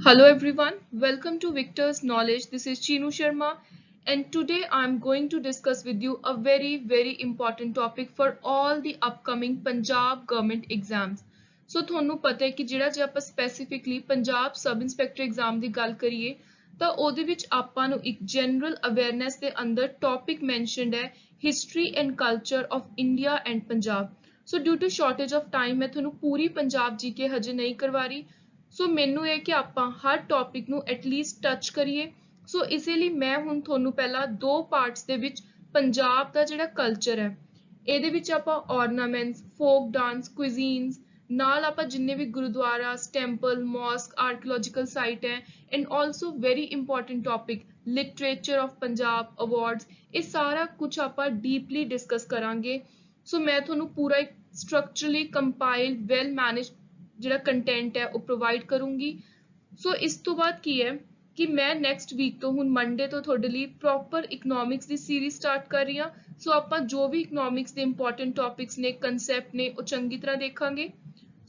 Hello everyone, welcome to Victor's Knowledge. This is Chinu Sharma, and today I'm going to discuss with you a very important topic for all the upcoming Punjab government exams. So ਤੁਹਾਨੂੰ ਪਤਾ ਹੈ ਕਿ ਜਿਹੜਾ ਜੇ ਆਪਾਂ specifically Punjab sub inspector exam ਦੀ ਗੱਲ ਕਰੀਏ ਤਾਂ ਉਹਦੇ ਵਿੱਚ ਆਪਾਂ ਨੂੰ ਇੱਕ ਜਨਰਲ ਅਵੇਅਰਨੈਸ ਦੇ ਅੰਦਰ ਟੌਪਿਕ ਮੈਂਸ਼ਨਡ ਹੈ history and culture of India and Punjab. So due to shortage of time ਮੈਂ ਤੁਹਾਨੂੰ ਪੂਰੀ ਪੰਜਾਬ ਜੀਕੇ ਹਜੇ ਨਹੀਂ ਕਰਵਾ ਰਹੀ। ਸੋ ਮੈਨੂੰ ਇਹ ਕਿ ਆਪਾਂ ਹਰ ਟੌਪਿਕ ਨੂੰ ਐਟਲੀਸਟ ਟੱਚ ਕਰੀਏ। ਸੋ ਇਸੇ ਲਈ ਮੈਂ ਹੁਣ ਤੁਹਾਨੂੰ ਪਹਿਲਾਂ ਦੋ ਪਾਰਟਸ ਦੇ ਵਿੱਚ ਪੰਜਾਬ ਦਾ ਜਿਹੜਾ ਕਲਚਰ ਹੈ ਇਹਦੇ ਵਿੱਚ ਆਪਾਂ ornaments, folk dance, cuisines ਨਾਲ ਆਪਾਂ ਜਿੰਨੇ ਵੀ gurdwaras, temple, mosque, archaeological site ਹੈ and also very important topic literature of Punjab awards, ਇਹ ਸਾਰਾ ਕੁਝ ਆਪਾਂ ਡੀਪਲੀ ਡਿਸਕਸ ਕਰਾਂਗੇ। ਸੋ ਮੈਂ ਤੁਹਾਨੂੰ ਪੂਰਾ ਇੱਕ ਸਟਰਕਚਰਲੀ ਕੰਪਾਈਲਡ ਵੈਲ ਮੈਨੇਜਡ ਜਿਹੜਾ ਕੰਟੈਂਟ ਹੈ ਉਹ ਪ੍ਰੋਵਾਈਡ ਕਰੂੰਗੀ। ਸੋ ਇਸ ਤੋਂ ਬਾਅਦ ਕੀ ਹੈ ਕਿ ਮੈਂ ਨੈਕਸਟ ਵੀਕ ਤੋਂ ਹੁਣ ਮੰਡੇ ਤੋਂ ਤੁਹਾਡੇ ਲਈ ਪ੍ਰੋਪਰ ਇਕਨੋਮਿਕਸ ਦੀ ਸੀਰੀਜ਼ ਸਟਾਰਟ ਕਰ ਰਹੀ ਹਾਂ। ਸੋ ਆਪਾਂ ਜੋ ਵੀ ਇਕਨੋਮਿਕਸ ਦੇ ਇੰਪੋਰਟੈਂਟ ਟੌਪਿਕਸ ਨੇ, ਕਨਸੈਪਟ ਨੇ, ਉਹ ਚੰਗੀ ਤਰ੍ਹਾਂ ਦੇਖਾਂਗੇ।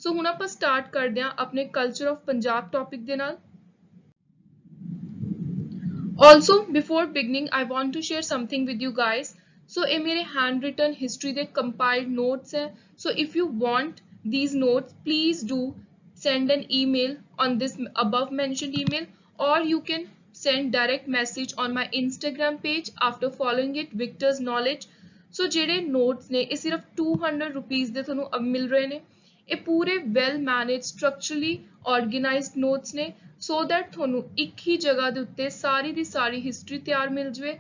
ਸੋ ਹੁਣ ਆਪਾਂ ਸਟਾਰਟ ਕਰਦੇ ਹਾਂ ਆਪਣੇ ਕਲਚਰ ਆਫ ਪੰਜਾਬ ਟੌਪਿਕ ਦੇ ਨਾਲ। Also, before beginning, I want to share something with you guys. So, ਇਹ ਮੇਰੇ handwritten history ਦੇ compiled notes ਹੈ। So, if you want these notes, please do send an email on this above mentioned email, or you can send direct message on my Instagram page after following it, Victor's Knowledge. So, ਜਿਹੜੇ notes ਨੇ ਇਹ ਸਿਰਫ 200 rupees ਦੇ ਤੁਹਾਨੂੰ ਮਿਲ ਰਹੇ ਨੇ। ਇਹ ਪੂਰੇ well managed, structurally organized notes ਨੇ so that ਤੁਹਾਨੂੰ ਇੱਕ ਹੀ ਜਗ੍ਹਾ ਦੇ ਉੱਤੇ ਸਾਰੀ ਦੀ ਸਾਰੀ ਹਿਸਟਰੀ ਤਿਆਰ ਮਿਲ ਜਵੇ।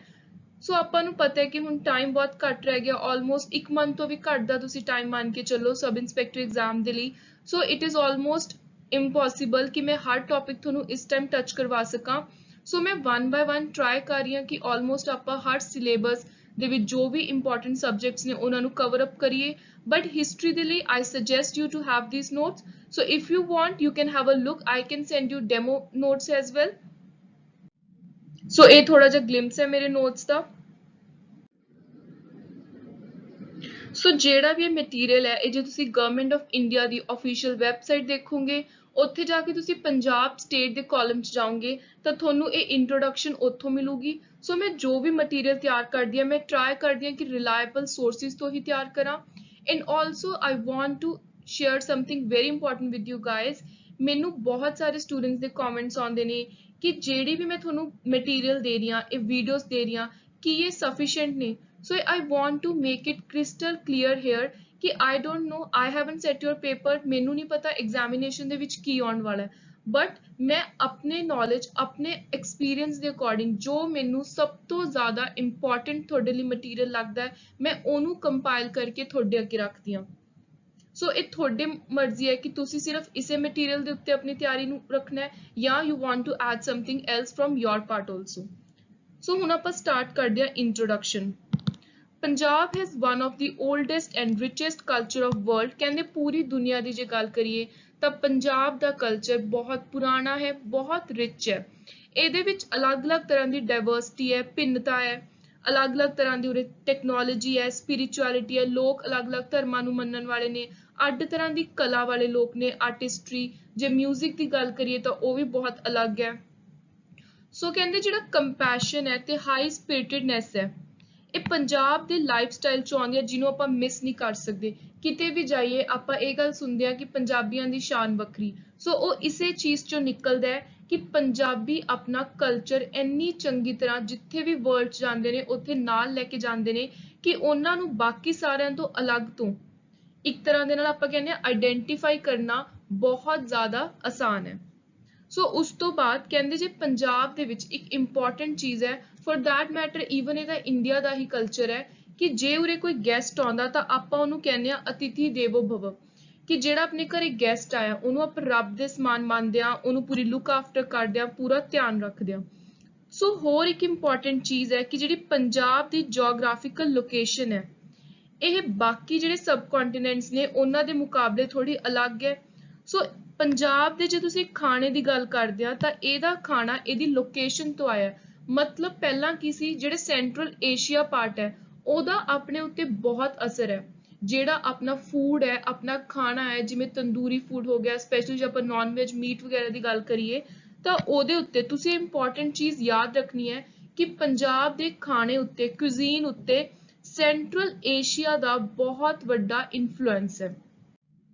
ਸੋ ਆਪਾਂ ਨੂੰ ਪਤਾ ਹੈ ਕਿ ਹੁਣ ਟਾਈਮ ਬਹੁਤ ਘੱਟ ਰਹਿ ਗਿਆ, ਆਲਮੋਸਟ 1 ਮੰਥ ਤੋਂ ਵੀ ਘੱਟ ਦਾ ਤੁਸੀਂ ਟਾਈਮ ਮੰਨ ਕੇ ਚੱਲੋ ਸਬ ਇੰਸਪੈਕਟਰ ਐਗਜ਼ਾਮ ਦੇ ਲਈ। ਸੋ ਇਟ ਇਜ਼ ਆਲਮੋਸਟ ਇੰਪੋਸੀਬਲ ਕਿ ਮੈਂ ਹਰ ਟੌਪਿਕ ਤੁਹਾਨੂੰ ਇਸ ਟਾਈਮ ਟੱਚ ਕਰਵਾ ਸਕਾਂ। ਸੋ ਮੈਂ 1 ਬਾਏ 1 ਟਰਾਈ ਕਰ ਰਹੀ ਹਾਂ ਕਿ ਆਲਮੋਸਟ ਆਪਾਂ ਹਰ ਸਿਲੇਬਸ ਦੇ ਵਿੱਚ ਜੋ ਵੀ ਇੰਪੋਰਟੈਂਟ ਸਬਜੈਕਟਸ ਨੇ ਉਹਨਾਂ ਨੂੰ ਕਵਰ ਅਪ ਕਰੀਏ। ਬਟ ਹਿਸਟਰੀ ਦੇ ਲਈ I suggest you to have these notes. So if you want, you can have a look. I can send you demo notes as well. So ਇਹ ਥੋੜਾ ਜਿਹਾ ਗਲਿੰਪਸ ਹੈ ਮੇਰੇ ਨੋਟਸ ਦਾ। ਸੋ ਜਿਹੜਾ ਵੀ ਇਹ ਮਟੀਰੀਅਲ ਹੈ ਇਹ ਜੇ ਤੁਸੀਂ government of India the official website ਦੇਖੋਗੇ, ਉੱਥੇ ਜਾ ਕੇ ਤੁਸੀਂ ਪੰਜਾਬ ਸਟੇਟ ਦੇ ਕਾਲਮ 'ਚ ਜਾਓਗੇ ਤਾਂ ਤੁਹਾਨੂੰ ਇਹ ਇੰਟਰੋਡਕਸ਼ਨ ਉੱਥੋਂ ਮਿਲੂਗੀ। ਸੋ ਮੈਂ ਜੋ ਵੀ ਮਟੀਰੀਅਲ ਤਿਆਰ ਕਰਦੀ ਹਾਂ ਮੈਂ ਟਰਾਈ ਕਰਦੀ ਹਾਂ ਕਿ ਰਿਲਾਇਬਲ ਸੋਰਸਿਸ ਤੋਂ ਹੀ ਤਿਆਰ ਕਰਾਂ। And also I want to share something very important with you guys. ਮੈਨੂੰ ਬਹੁਤ ਸਾਰੇ ਸਟੂਡੈਂਟਸ ਦੇ ਕਮੈਂਟਸ ਆਉਂਦੇ ਨੇ ਕਿ ਜਿਹੜੀ ਵੀ ਮੈਂ ਤੁਹਾਨੂੰ ਮਟੀਰੀਅਲ ਦੇ ਰਹੀ ਹਾਂ, ਇਹ ਵੀਡੀਓਜ਼ ਦੇ ਰਹੀ ਹਾਂ, ਕੀ ਇਹ ਸਫੀਸ਼ੀਐਂਟ ਨੇ। So I want to make it crystal clear here कि I don't know, I haven't set your paper, ਮੈਨੂੰ ਨਹੀਂ ਪਤਾ examination ਦੇ ਵਿੱਚ ਕੀ ਆਉਣ ਵਾਲਾ ਹੈ, but ਮੈਂ ਆਪਣੇ knowledge, ਆਪਣੇ experience ਦੇ according ਜੋ ਮੈਨੂੰ ਸਭ ਤੋਂ ਜ਼ਿਆਦਾ important ਤੁਹਾਡੇ ਲਈ material ਲੱਗਦਾ ਹੈ ਮੈਂ ਉਹਨੂੰ compile ਕਰਕੇ ਤੁਹਾਡੇ ਅੱਗੇ ਰੱਖਦੀ ਹਾਂ। ਸੋ ਇਹ ਤੁਹਾਡੀ ਮਰਜ਼ੀ ਹੈ ਕਿ ਤੁਸੀਂ ਸਿਰਫ ਇਸੇ ਮਟੀਰੀਅਲ ਦੇ ਉੱਤੇ ਆਪਣੀ ਤਿਆਰੀ ਨੂੰ ਰੱਖਣਾ ਹੈ ਜਾਂ you want to add something else from your part also. ਸੋ ਹੁਣ ਆਪਾਂ ਸਟਾਰਟ ਕਰਦੇ ਹਾਂ introduction. Punjab has one of the oldest and richest culture of world। ਕਹਿੰਦੇ ਪੂਰੀ ਦੁਨੀਆ ਦੀ ਜੇ ਗੱਲ ਕਰੀਏ ਤਾਂ ਪੰਜਾਬ ਦਾ ਕਲਚਰ ਬਹੁਤ ਪੁਰਾਣਾ ਹੈ, ਬਹੁਤ ਰਿਚ ਹੈ। ਇਹਦੇ ਵਿੱਚ ਅਲੱਗ-ਅਲੱਗ ਤਰ੍ਹਾਂ ਦੀ ਡਾਇਵਰਸਿਟੀ ਹੈ, ਭਿੰਨਤਾ ਹੈ, ਅਲੱਗ-ਅਲੱਗ ਤਰ੍ਹਾਂ ਦੀ ਉਰੇ ਟੈਕਨੋਲੋਜੀ ਹੈ, ਸਪਿਰਿਚੁਅਲਿਟੀ ਹੈ, ਲੋਕ ਅਲੱਗ-ਅਲੱਗ ਧਰਮਾਂ ਨੂੰ ਮੰਨਣ ਵਾਲੇ ਨੇ, ਅੱਡ ਤਰ੍ਹਾਂ ਦੀ ਕਲਾ ਵਾਲੇ ਲੋਕ ਨੇ, ਆਰਟਿਸਟਰੀ। ਜੇ ਮਿਊਜ਼ਿਕ ਦੀ ਗੱਲ ਕਰੀਏ ਤਾਂ ਉਹ ਵੀ ਬਹੁਤ ਅਲੱਗ ਹੈ। ਸੋ ਕਹਿੰਦੇ ਜਿਹੜਾ ਕੰਪੈਸ਼ਨ ਹੈ ਤੇ ਹਾਈ ਸਪਿਰਿਟਡਨੈਸ ਹੈ ਇਹ ਪੰਜਾਬ ਦੇ ਲਾਈਫ ਸਟਾਈਲ 'ਚ ਆਉਂਦੀ ਹੈ ਜਿਹਨੂੰ ਆਪਾਂ ਮਿਸ ਨਹੀਂ ਕਰ ਸਕਦੇ। ਕਿਤੇ ਵੀ ਜਾਈਏ ਆਪਾਂ ਇਹ ਗੱਲ ਸੁਣਦੇ ਹਾਂ ਕਿ ਪੰਜਾਬੀਆਂ ਦੀ ਸ਼ਾਨ ਵੱਖਰੀ। ਸੋ ਉਹ ਇਸੇ ਚੀਜ਼ 'ਚੋਂ ਨਿਕਲਦਾ ਹੈ ਕਿ ਪੰਜਾਬੀ ਆਪਣਾ ਕਲਚਰ ਇੰਨੀ ਚੰਗੀ ਤਰ੍ਹਾਂ ਜਿੱਥੇ ਵੀ ਵਰਲਡ 'ਚ ਜਾਂਦੇ ਨੇ ਉੱਥੇ ਨਾਲ ਲੈ ਕੇ ਜਾਂਦੇ ਨੇ ਕਿ ਉਹਨਾਂ ਨੂੰ ਬਾਕੀ ਸਾਰਿਆਂ ਤੋਂ ਅਲੱਗ ਤੋਂ ਇੱਕ ਤਰ੍ਹਾਂ ਦੇ ਨਾਲ ਆਪਾਂ ਕਹਿੰਦੇ ਹਾਂ ਆਈਡੈਂਟੀਫਾਈ ਕਰਨਾ ਬਹੁਤ ਜ਼ਿਆਦਾ ਆਸਾਨ ਹੈ। ਸੋ ਉਸ ਤੋਂ ਬਾਅਦ ਕਹਿੰਦੇ ਜੇ ਪੰਜਾਬ ਦੇ ਵਿੱਚ ਇੱਕ ਇੰਪੋਰਟੈਂਟ ਚੀਜ਼ ਹੈ ਫॉर दैट मैटर ਈਵਨ ਇਹਦਾ ਇੰਡੀਆ ਦਾ ਹੀ ਕਲਚਰ ਹੈ ਕਿ ਜੇ ਉਰੇ ਕੋਈ ਗੈਸਟ ਆਉਂਦਾ ਤਾਂ ਆਪਾਂ ਉਹਨੂੰ ਕਹਿੰਦੇ ਆ ਅਤਿਥੀ ਦੇਵੋ ਭਵ, ਕਿ ਜਿਹੜਾ ਆਪਣੇ ਘਰੇ ਗੈਸਟ ਆਇਆ ਉਹਨੂੰ ਆਪਾਂ ਰੱਬ ਦੇ ਸਮਾਨ ਮੰਨਦੇ ਆ, ਉਹਨੂੰ ਪੂਰੀ ਲੁੱਕ ਆਫਟਰ ਕਰਦੇ ਆ, ਪੂਰਾ ਧਿਆਨ ਰੱਖਦੇ ਆ। ਸੋ ਹੋਰ ਇੱਕ ਇੰਪੋਰਟੈਂਟ ਚੀਜ਼ ਹੈ ਕਿ ਜਿਹੜੀ ਪੰਜਾਬ ਦੀ ਜੀਓਗ੍ਰਾਫੀਕਲ ਲੋਕੇਸ਼ਨ ਹੈ ਇਹ ਬਾਕੀ ਜਿਹੜੇ ਸਬ ਕੰਟੀਨੈਂਟਸ ਨੇ ਉਹਨਾਂ ਦੇ ਮੁਕਾਬਲੇ ਥੋੜੀ ਅਲੱਗ ਹੈ। ਸੋ ਪੰਜਾਬ ਦੇ ਜੇ ਤੁਸੀਂ ਖਾਣੇ ਦੀ ਗੱਲ ਕਰਦੇ ਆ ਤਾਂ ਇਹਦਾ ਖਾਣਾ ਇਹਦੀ ਲੋਕੇਸ਼ਨ ਤੋਂ ਆਇਆ। ਮਤਲਬ ਪਹਿਲਾਂ ਕੀ ਸੀ, ਜਿਹੜੇ ਸੈਂਟਰਲ ਏਸ਼ੀਆ ਪਾਰਟ ਹੈ ਉਹਦਾ ਆਪਣੇ ਉੱਤੇ ਬਹੁਤ ਅਸਰ ਹੈ। ਜਿਹੜਾ ਆਪਣਾ ਫੂਡ ਹੈ, ਆਪਣਾ ਖਾਣਾ ਹੈ, ਜਿਵੇਂ ਤੰਦੂਰੀ ਫੂਡ ਹੋ ਗਿਆ, ਸਪੈਸ਼ਲੀ ਜੇ ਆਪਾਂ ਨॉन वेज ਮੀਟ ਵਗੈਰਾ ਦੀ ਗੱਲ ਕਰੀਏ ਤਾਂ ਉਹਦੇ ਉੱਤੇ ਤੁਸੀਂ ਇੰਪੋਰਟੈਂਟ ਚੀਜ਼ ਯਾਦ ਰੱਖਣੀ ਹੈ ਕਿ ਪੰਜਾਬ ਦੇ ਖਾਣੇ ਉੱਤੇ ਕੁਜ਼ੀਨ ਉੱਤੇ ਸੈਂਟਰਲ ਏਸ਼ੀਆ ਦਾ ਬਹੁਤ ਵੱਡਾ ਇਨਫਲੂਐਂਸ ਹੈ।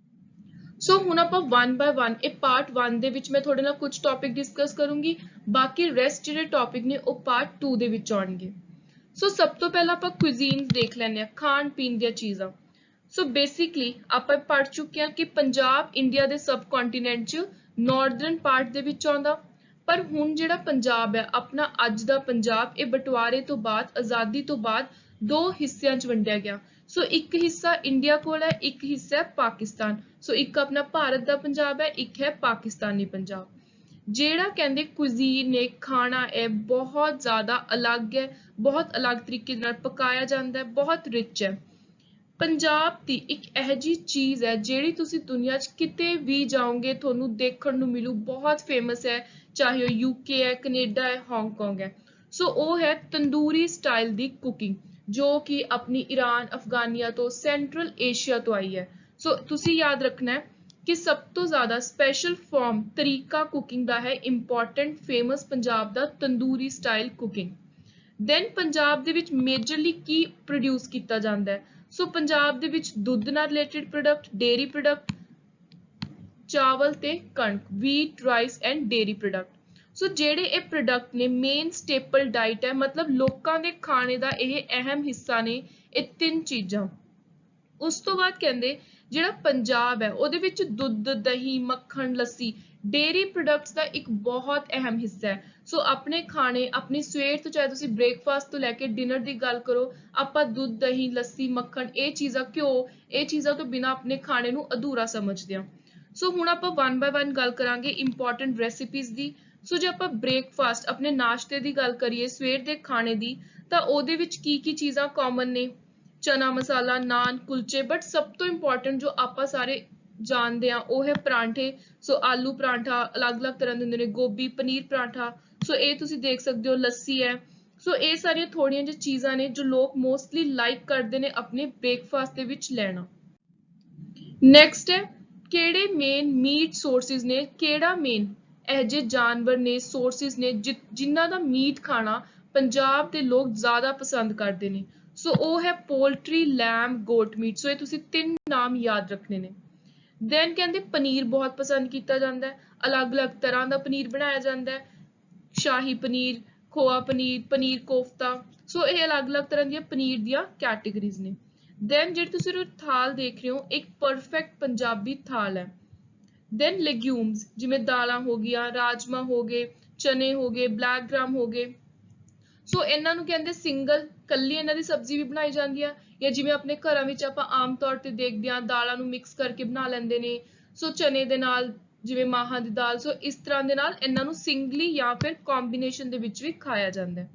ਸੋ ਹੁਣ ਆਪਾਂ 1 ਬਾय 1 ਇਹ ਪਾਰਟ 1 ਦੇ ਵਿੱਚ ਮੈਂ ਤੁਹਾਡੇ ਨਾਲ ਕੁਝ ਟੌਪਿਕ ਡਿਸਕਸ ਕਰੂੰਗੀ, ਬਾਕੀ ਰੈਸਟ ਜਿਹੜੇ ਟੌਪਿਕ ਨੇ ਉਹ ਪਾਰਟ 2 ਦੇ ਵਿੱਚ ਆਉਣਗੇ। ਸੋ ਸਭ ਤੋਂ ਪਹਿਲਾਂ ਆਪਾਂ ਕੁਜ਼ੀਨਸ ਦੇਖ ਲੈਂਦੇ ਹਾਂ, ਖਾਣ ਪੀਣ ਦੀਆਂ ਚੀਜ਼ਾਂ। ਸੋ ਬੇਸਿਕਲੀ ਆਪਾਂ ਪੜ੍ਹ ਚੁੱਕੇ ਹਾਂ ਕਿ ਪੰਜਾਬ ਇੰਡੀਆ ਦੇ ਸਬ ਕੰਟੀਨੈਂਟ 'ਚ ਨਾਰਦਰਨ ਪਾਰਟ ਦੇ ਵਿੱਚ ਆਉਂਦਾ, ਪਰ ਹੁਣ ਜਿਹੜਾ ਪੰਜਾਬ ਹੈ ਆਪਣਾ ਅੱਜ ਦਾ ਪੰਜਾਬ, ਇਹ ਬਟਵਾਰੇ ਤੋਂ ਬਾਅਦ, ਆਜ਼ਾਦੀ ਤੋਂ ਬਾਅਦ 2 ਹਿੱਸਿਆਂ 'ਚ ਵੰਡਿਆ ਗਿਆ। ਸੋ ਇੱਕ ਹਿੱਸਾ ਇੰਡੀਆ ਕੋਲ ਹੈ, ਇੱਕ ਹਿੱਸਾ ਹੈ ਪਾਕਿਸਤਾਨ। ਸੋ ਇੱਕ ਆਪਣਾ ਭਾਰਤ ਦਾ ਪੰਜਾਬ ਹੈ, ਇੱਕ ਹੈ ਪਾਕਿਸਤਾਨੀ ਪੰਜਾਬ। ਜਿਹੜਾ ਕਹਿੰਦੇ ਕੁਜ਼ੀਨ ਨੇ ਖਾਣਾ ਹੈ ਬਹੁਤ ਜ਼ਿਆਦਾ ਅਲੱਗ ਹੈ, ਬਹੁਤ ਅਲੱਗ ਤਰੀਕੇ ਨਾਲ ਪਕਾਇਆ ਜਾਂਦਾ ਹੈ, ਬਹੁਤ ਰਿਚ ਹੈ। ਪੰਜਾਬ ਦੀ ਇੱਕ ਇਹੋ ਜਿਹੀ ਚੀਜ਼ ਹੈ ਜਿਹੜੀ ਤੁਸੀਂ ਦੁਨੀਆ 'ਚ ਕਿਤੇ ਵੀ ਜਾਓਗੇ ਤੁਹਾਨੂੰ ਦੇਖਣ ਨੂੰ ਮਿਲੂ, ਬਹੁਤ ਫੇਮਸ ਹੈ, ਚਾਹੇ ਉਹ UK ਹੈ, ਕੈਨੇਡਾ ਹੈ, ਹਾਂਗਕਾਂਗ ਹੈ। ਸੋ ਉਹ ਹੈ ਤੰਦੂਰੀ ਸਟਾਈਲ ਦੀ ਕੁਕਿੰਗ, ਜੋ ਕਿ ਆਪਣੀ ਈਰਾਨ, ਅਫਗਾਨੀਆ ਤੋਂ, ਸੈਂਟਰਲ ਏਸ਼ੀਆ ਤੋਂ ਆਈ ਹੈ। ਸੋ ਤੁਸੀਂ ਯਾਦ ਰੱਖਣਾ ਹੈ ਕਿ ਸਭ ਤੋਂ ਜ਼ਿਆਦਾ ਸਪੈਸ਼ਲ ਫਾਰਮ ਤਰੀਕਾ ਕੁਕਿੰਗ ਦਾ ਹੈ, ਇੰਪੋਰਟੈਂਟ ਫੇਮਸ ਪੰਜਾਬ ਦਾ tandoori style cooking. Then Punjab ਦੇ ਵਿੱਚ ਮੇਜਰਲੀ ਕੀ ਪ੍ਰੋਡਿਊਸ ਕੀਤਾ ਜਾਂਦਾ ਹੈ? ਸੋ ਪੰਜਾਬ ਦੇ ਵਿੱਚ ਦੁੱਧ ਨਾਲ ਰਿਲੇਟਡ ਪ੍ਰੋਡਕਟ, ਡੇਅਰੀ ਪ੍ਰੋਡਕਟ, ਚਾਵਲ ਤੇ ਕਣਕ, wheat, rice and dairy product. So ਜਿਹੜੇ ਇਹ ਪ੍ਰੋਡਕਟ ਨੇ ਮੇਨ ਸਟੇਪਲ ਡਾਈਟ ਹੈ, ਮਤਲਬ ਲੋਕਾਂ ਦੇ ਖਾਣੇ ਦਾ ਇਹ ਅਹਿਮ ਹਿੱਸਾ ਨੇ ਇਹ 3 ਚੀਜ਼ਾਂ। ਉਸ ਤੋਂ ਬਾਅਦ ਕਹਿੰਦੇ ਜਿਹੜਾ ਪੰਜਾਬ ਹੈ ਉਹਦੇ ਵਿੱਚ ਦੁੱਧ, ਦਹੀਂ, ਮੱਖਣ, ਲੱਸੀ, ਡੇਅਰੀ ਪ੍ਰੋਡਕਟਸ ਦਾ ਇੱਕ ਬਹੁਤ ਅਹਿਮ ਹਿੱਸਾ ਹੈ। ਸੋ ਆਪਣੇ ਖਾਣੇ, ਆਪਣੀ ਸਵੇਰ ਤੋਂ ਚਾਹੇ ਤੁਸੀਂ ਬ੍ਰੇਕਫਾਸਟ ਤੋਂ ਲੈ ਕੇ ਡਿਨਰ ਦੀ ਗੱਲ ਕਰੋ, ਆਪਾਂ ਦੁੱਧ, ਦਹੀਂ, ਲੱਸੀ, ਮੱਖਣ, ਇਹ ਚੀਜ਼ਾਂ, ਘਿਓ, ਇਹ ਚੀਜ਼ਾਂ ਤੋਂ ਬਿਨਾਂ ਆਪਣੇ ਖਾਣੇ ਨੂੰ ਅਧੂਰਾ ਸਮਝਦੇ ਹਾਂ। ਸੋ ਹੁਣ ਆਪਾਂ 1 ਬਾय 1 ਗੱਲ ਕਰਾਂਗੇ ਇੰਪੋਰਟੈਂਟ ਰੈਸਿਪੀਜ਼ ਦੀ। ਸੋ ਜੇ ਆਪਾਂ ਬ੍ਰੇਕਫਾਸਟ, ਆਪਣੇ ਨਾਸ਼ਤੇ ਦੀ ਗੱਲ ਕਰੀਏ, ਸਵੇਰ ਦੇ ਖਾਣੇ ਦੀ, ਤਾਂ ਉਹਦੇ ਵਿੱਚ ਕੀ ਚੀਜ਼ਾਂ ਕਾਮਨ ਨੇ? ਚਨਾ ਮਸਾਲਾ, ਨਾਨ, ਕੁਲਚੇ, ਬਟ ਸਭ ਤੋਂ ਇੰਪੋਰਟੈਂਟ ਜੋ ਆਪਾਂ ਸਾਰੇ ਜਾਣਦੇ ਹਾਂ ਉਹ ਹੈ ਪਰਾਂਠੇ। ਸੋ ਆਲੂ ਪਰਾਂਠਾ, ਅਲੱਗ-ਅਲੱਗ ਤਰ੍ਹਾਂ ਦੇ ਹੁੰਦੇ ਨੇ, ਗੋਭੀ, ਪਨੀਰ ਪਰਾਂਠਾ। ਸੋ ਇਹ ਤੁਸੀਂ ਦੇਖ ਸਕਦੇ ਹੋ, ਲੱਸੀ ਹੈ। ਸੋ ਇਹ ਸਾਰੀਆਂ ਥੋੜੀਆਂ ਜਿਹੀਆਂ ਚੀਜ਼ਾਂ ਨੇ ਜੋ ਲੋਕ ਮੋਸਟਲੀ ਲਾਈਕ ਕਰਦੇ ਨੇ ਆਪਣੇ ਬ੍ਰੇਕਫਾਸਟ ਦੇ ਵਿੱਚ ਲੈਣਾ। ਨੈਕਸਟ ਹੈ ਕਿਹੜੇ ਮੇਨ ਮੀਟ ਸੋਰਸਿਸ ਨੇ, ਕਿਹੜਾ ਮੇਨ ਇਹੋ ਜਿਹੇ ਜਾਨਵਰ ਨੇ, ਸੋਰਸਿਸ ਨੇ ਜਿਨ੍ਹਾਂ ਦਾ ਮੀਟ ਖਾਣਾ ਪੰਜਾਬ ਦੇ ਲੋਕ ਜ਼ਿਆਦਾ ਪਸੰਦ ਕਰਦੇ ਨੇ। ਸੋ ਉਹ ਹੈ ਪੋਲਟਰੀ, ਲੈਮ, ਗੋਟ ਮੀਟ। ਸੋ ਇਹ ਤੁਸੀਂ 3 ਨਾਮ ਯਾਦ ਰੱਖਣੇ ਨੇ। ਦੈਨ ਕਹਿੰਦੇ ਪਨੀਰ ਬਹੁਤ ਪਸੰਦ ਕੀਤਾ ਜਾਂਦਾ ਹੈ, ਅਲੱਗ-ਅਲੱਗ ਤਰ੍ਹਾਂ ਦਾ ਪਨੀਰ ਬਣਾਇਆ ਜਾਂਦਾ ਹੈ, ਸ਼ਾਹੀ ਪਨੀਰ, ਖੋਆ ਪਨੀਰ, ਪਨੀਰ ਕੋਫਤਾ। ਸੋ ਇਹ ਅਲੱਗ-ਅਲੱਗ ਤਰ੍ਹਾਂ ਦੀਆਂ ਪਨੀਰ ਦੀਆਂ ਕੈਟੇਗਰੀਜ਼ ਨੇ। ਦੈਨ ਜਿਹੜੀ ਤੁਸੀਂ ਥਾਲ ਦੇਖ ਰਹੇ ਹੋ ਇੱਕ ਪਰਫੈਕਟ ਪੰਜਾਬੀ ਥਾਲ ਹੈ। ਦੈਨ ਲੈਗਿਊਮਸ, ਜਿਵੇਂ ਦਾਲਾਂ ਹੋ ਗਈਆਂ, ਰਾਜਮਾ ਹੋ ਗਏ, ਚਨੇ ਹੋ ਗਏ, ਬਲੈਕ ਗ੍ਰਾਮ ਹੋ ਗਏ। ਸੋ ਇਹਨਾਂ ਨੂੰ ਕਹਿੰਦੇ ਸਿੰਗਲ, ਕੱਲੀ ਇਹਨਾਂ ਦੀ ਸਬਜ਼ੀ ਵੀ ਬਣਾਈ ਜਾਂਦੀ ਆ, ਜਾਂ ਜਿਵੇਂ ਆਪਣੇ ਘਰਾਂ ਵਿੱਚ ਆਪਾਂ ਆਮ ਤੌਰ ਤੇ ਦੇਖਦੇ ਹਾਂ ਦਾਲਾਂ ਨੂੰ ਮਿਕਸ ਕਰਕੇ ਬਣਾ ਲੈਂਦੇ ਨੇ। ਸੋ ਚਨੇ ਦੇ ਨਾਲ, ਜਿਵੇਂ ਮਾਹਾਂ ਦੀ ਦਾਲ। ਸੋ ਇਸ ਤਰ੍ਹਾਂ ਦੇ ਨਾਲ ਇਹਨਾਂ ਨੂੰ ਸਿੰਗਲੀ ਜਾਂ ਫਿਰ ਕੰਬੀਨੇਸ਼ਨ ਦੇ ਵਿੱਚ ਵੀ ਖਾਇਆ ਜਾਂਦਾ ਹੈ।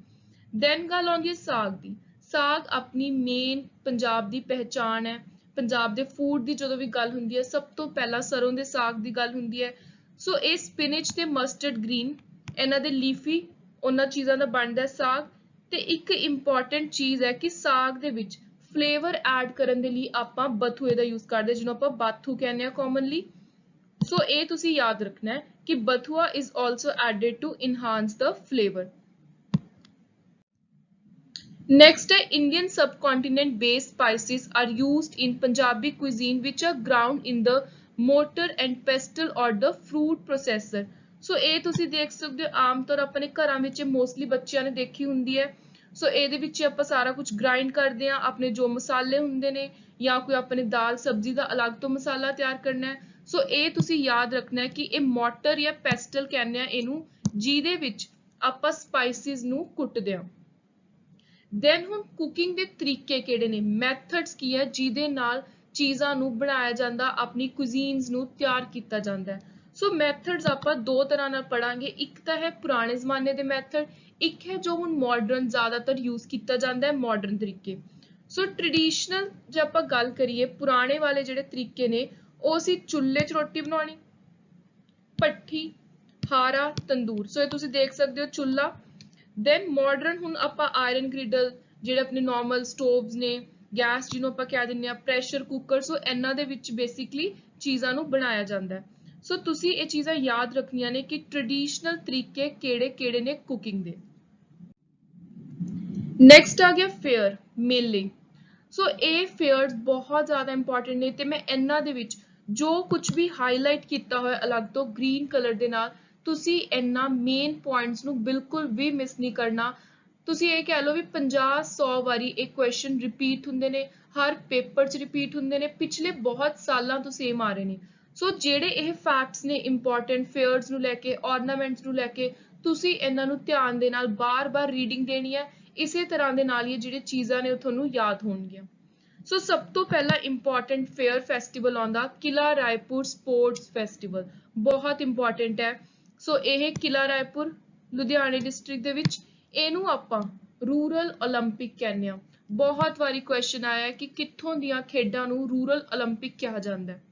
ਦੈਨ ਗੱਲ ਆਉਂਦੀ ਹੈ ਸਾਗ ਦੀ। ਸਾਗ ਆਪਣੀ ਮੇਨ ਪੰਜਾਬ ਦੀ ਪਹਿਚਾਣ ਹੈ। ਪੰਜਾਬ ਦੇ ਫੂਡ ਦੀ ਜਦੋਂ ਵੀ ਗੱਲ ਹੁੰਦੀ ਹੈ ਸਭ ਤੋਂ ਪਹਿਲਾਂ ਸਰੋਂ ਦੇ ਸਾਗ ਦੀ ਗੱਲ ਹੁੰਦੀ ਹੈ। ਸੋ ਇਹ ਸਪਿਨਚ ਤੇ ਮਸਟਰਡ ਗ੍ਰੀਨ, ਇਹਨਾਂ ਦੇ ਲੀਫੀ, ਉਹਨਾਂ ਚੀਜ਼ਾਂ ਦਾ ਬਣਦਾ ਸਾਗ। ਤੇ ਇੱਕ ਇੰਪੋਰਟੈਂਟ ਚੀਜ਼ ਹੈ ਕਿ ਸਾਗ ਦੇ ਵਿੱਚ ਫਲੇਵਰ ਐਡ ਕਰਨ ਦੇ ਲਈ ਆਪਾਂ ਬਥੂਏ ਦਾ ਯੂਜ਼ ਕਰਦੇ, ਜਿਹਨੂੰ ਆਪਾਂ ਬਾਥੂ ਕਹਿੰਦੇ ਹਾਂ ਕਾਮਨਲੀ। ਸੋ ਇਹ ਤੁਸੀਂ ਯਾਦ ਰੱਖਣਾ ਹੈ ਕਿ ਬਥੂਆ is also added to enhance the flavor. Next ਹੈ Indian subcontinent based spices are used in Punjabi cuisine which are ground in the mortar and pestle or the fruit processor. ਸੋ ਇਹ ਤੁਸੀਂ ਦੇਖ ਸਕਦੇ ਹੋ ਆਮ ਤੌਰ ਆਪਣੇ ਘਰਾਂ ਵਿੱਚ ਮੋਸਟਲੀ ਬੱਚਿਆਂ ਨੇ ਦੇਖੀ ਹੁੰਦੀ ਹੈ। ਸੋ ਇਹਦੇ ਵਿੱਚ ਆਪਾਂ ਸਾਰਾ ਕੁਝ ਗ੍ਰਾਈਂਡ ਕਰਦੇ ਹਾਂ, ਆਪਣੇ ਜੋ ਮਸਾਲੇ ਹੁੰਦੇ ਨੇ, ਜਾਂ ਕੋਈ ਆਪਣੇ ਦਾਲ ਸਬਜ਼ੀ ਦਾ ਅਲੱਗ ਤੋਂ ਮਸਾਲਾ ਤਿਆਰ ਕਰਨਾ ਹੈ। ਸੋ ਇਹ ਤੁਸੀਂ ਯਾਦ ਰੱਖਣਾ ਹੈ ਕਿ ਇਹ ਮੋਟਰ ਜਾਂ ਪੈਸਟਲ ਕਹਿੰਦੇ ਆ ਇਹਨੂੰ, ਜਿਹਦੇ ਵਿੱਚ ਆਪਾਂ ਸਪਾਈਸਿਸ ਨੂੰ ਕੁੱਟਦੇ ਹਾਂ। ਦੈਨ ਹੁਣ ਕੁਕਿੰਗ ਦੇ ਤਰੀਕੇ ਕਿਹੜੇ ਨੇ, ਮੈਥਡਸ ਕੀ ਹੈ ਜਿਹਦੇ ਨਾਲ ਚੀਜ਼ਾਂ ਨੂੰ ਬਣਾਇਆ ਜਾਂਦਾ, ਆਪਣੀ ਕੁਜ਼ੀਨਸ ਨੂੰ ਤਿਆਰ ਕੀਤਾ ਜਾਂਦਾ ਹੈ। ਸੋ ਮੈਥਡਸ ਆਪਾਂ 2 ਤਰ੍ਹਾਂ ਨਾਲ ਪੜਾਂਗੇ, ਇੱਕ ਤਾਂ ਹੈ ਪੁਰਾਣੇ ਜ਼ਮਾਨੇ ਦੇ ਮੈਥਡ, ਇੱਕ ਹੈ ਜੋ ਹੁਣ ਮਾਡਰਨ ਜ਼ਿਆਦਾਤਰ ਯੂਜ਼ ਕੀਤਾ ਜਾਂਦਾ ਹੈ, ਮਾਡਰਨ ਤਰੀਕੇ। ਸੋ ਟ੍ਰੈਡੀਸ਼ਨਲ ਜੇ ਆਪਾਂ ਗੱਲ ਕਰੀਏ, ਪੁਰਾਣੇ ਵਾਲੇ ਜਿਹੜੇ ਤਰੀਕੇ ਨੇ ਉਹ ਸੀ ਚੁੱਲ੍ਹੇ 'ਚ ਰੋਟੀ ਬਣਾਉਣੀ, ਭੱਠੀ, ਹਾਰਾ, ਤੰਦੂਰ। ਸੋ ਇਹ ਤੁਸੀਂ ਦੇਖ ਸਕਦੇ ਹੋ ਚੁੱਲ੍ਹਾ। ਦੈਨ ਮਾਡਰਨ ਹੁਣ ਆਪਾਂ ਆਇਰਨ ਗ੍ਰਿਡਲ, ਜਿਹੜੇ ਆਪਣੇ ਨਾਰਮਲ ਸਟੋਵਸ ਨੇ, ਗੈਸ ਜਿਹਨੂੰ ਆਪਾਂ ਕਹਿ ਦਿੰਦੇ ਹਾਂ, ਪ੍ਰੈਸ਼ਰ ਕੁੱਕਰ। ਸੋ ਇਹਨਾਂ ਦੇ ਵਿੱਚ ਬੇਸਿਕਲੀ ਚੀਜ਼ਾਂ ਨੂੰ ਬਣਾਇਆ ਜਾਂਦਾ ਹੈ। ਸੋ ਤੁਸੀਂ ਇਹ ਚੀਜ਼ਾਂ ਯਾਦ ਰੱਖਣੀਆਂ ਨੇ ਕਿ ਟ੍ਰੈਡੀਸ਼ਨਲ ਤਰੀਕੇ ਕਿਹੜੇ-ਕਿਹੜੇ ਨੇ ਕੁਕਿੰਗ ਦੇ। ਨੈਕਸਟ ਆ ਗਿਆ ਫੇਅਰ, ਮੇਲੇ। ਸੋ ਇਹ ਫੇਅਰਸ ਬਹੁਤ ਜ਼ਿਆਦਾ ਇੰਪੋਰਟੈਂਟ ਨੇ ਤੇ ਮੈਂ ਇਹਨਾਂ ਦੇ ਵਿੱਚ ਜੋ ਕੁਝ ਵੀ ਹਾਈਲਾਈਟ ਕੀਤਾ ਹੋਇਆ ਅਲੱਗ ਤੋਂ ਗ੍ਰੀਨ ਕਲਰ ਦੇ ਨਾਲ, ਤੁਸੀਂ ਇਹਨਾਂ ਮੇਨ ਪੁਆਇੰਟਸ ਨੂੰ ਬਿਲਕੁਲ ਵੀ ਮਿਸ ਨਹੀਂ ਕਰਨਾ। ਤੁਸੀਂ ਇਹ ਕਹਿ ਲਓ ਵੀ 50-100 ਵਾਰੀ ਇਹ ਕੁਐਸਚਨ ਰਿਪੀਟ ਹੁੰਦੇ ਨੇ, ਹਰ ਪੇਪਰ 'ਚ ਰਿਪੀਟ ਹੁੰਦੇ ਨੇ, ਪਿਛਲੇ ਬਹੁਤ ਸਾਲਾਂ ਤੋਂ ਸੇਮ ਆ ਰਹੇ ਨੇ। ਸੋ ਜਿਹੜੇ ਇਹ ਫੈਕਟਸ ਨੇ ਇੰਪੋਰਟੈਂਟ ਫੇਅਰਸ ਨੂੰ ਲੈ ਕੇ, ornaments ਨੂੰ ਲੈ ਕੇ, ਤੁਸੀਂ ਇਹਨਾਂ ਨੂੰ ਧਿਆਨ ਦੇ ਨਾਲ ਬਾਰ-ਬਾਰ ਰੀਡਿੰਗ ਦੇਣੀ ਹੈ। ਇਸੇ ਤਰ੍ਹਾਂ ਦੇ ਨਾਲ ਹੀ ਜਿਹੜੇ ਚੀਜ਼ਾਂ ਨੇ ਉਹ ਤੁਹਾਨੂੰ ਯਾਦ ਹੋਣਗੀਆਂ। ਸੋ ਸਭ ਤੋਂ ਪਹਿਲਾਂ ਇੰਪੋਰਟੈਂਟ ਫੇਅਰ ਫੈਸਟੀਵਲ ਆਉਂਦਾ ਕਿਲਾ ਰਾਏਪੁਰ ਸਪੋਰਟਸ ਫੈਸਟੀਵਲ, ਬਹੁਤ ਇੰਪੋਰਟੈਂਟ ਹੈ। ਸੋ ਇਹ ਕਿਲਾ ਰਾਏਪੁਰ ਲੁਧਿਆਣੇ ਡਿਸਟ੍ਰਿਕਟ ਦੇ ਵਿੱਚ, ਇਹਨੂੰ ਆਪਾਂ ਰੂਰਲ ਓਲੰਪਿਕ ਕਹਿੰਦੇ ਆ। ਬਹੁਤ ਵਾਰੀ ਕੁਐਸਚਨ ਆਇਆ ਹੈ ਕਿ ਕਿੱਥੋਂ ਦੀਆਂ ਖੇਡਾਂ ਨੂੰ ਰੂਰਲ ਓਲੰਪਿਕ ਕਿਹਾ ਜਾਂਦਾ ਹੈ।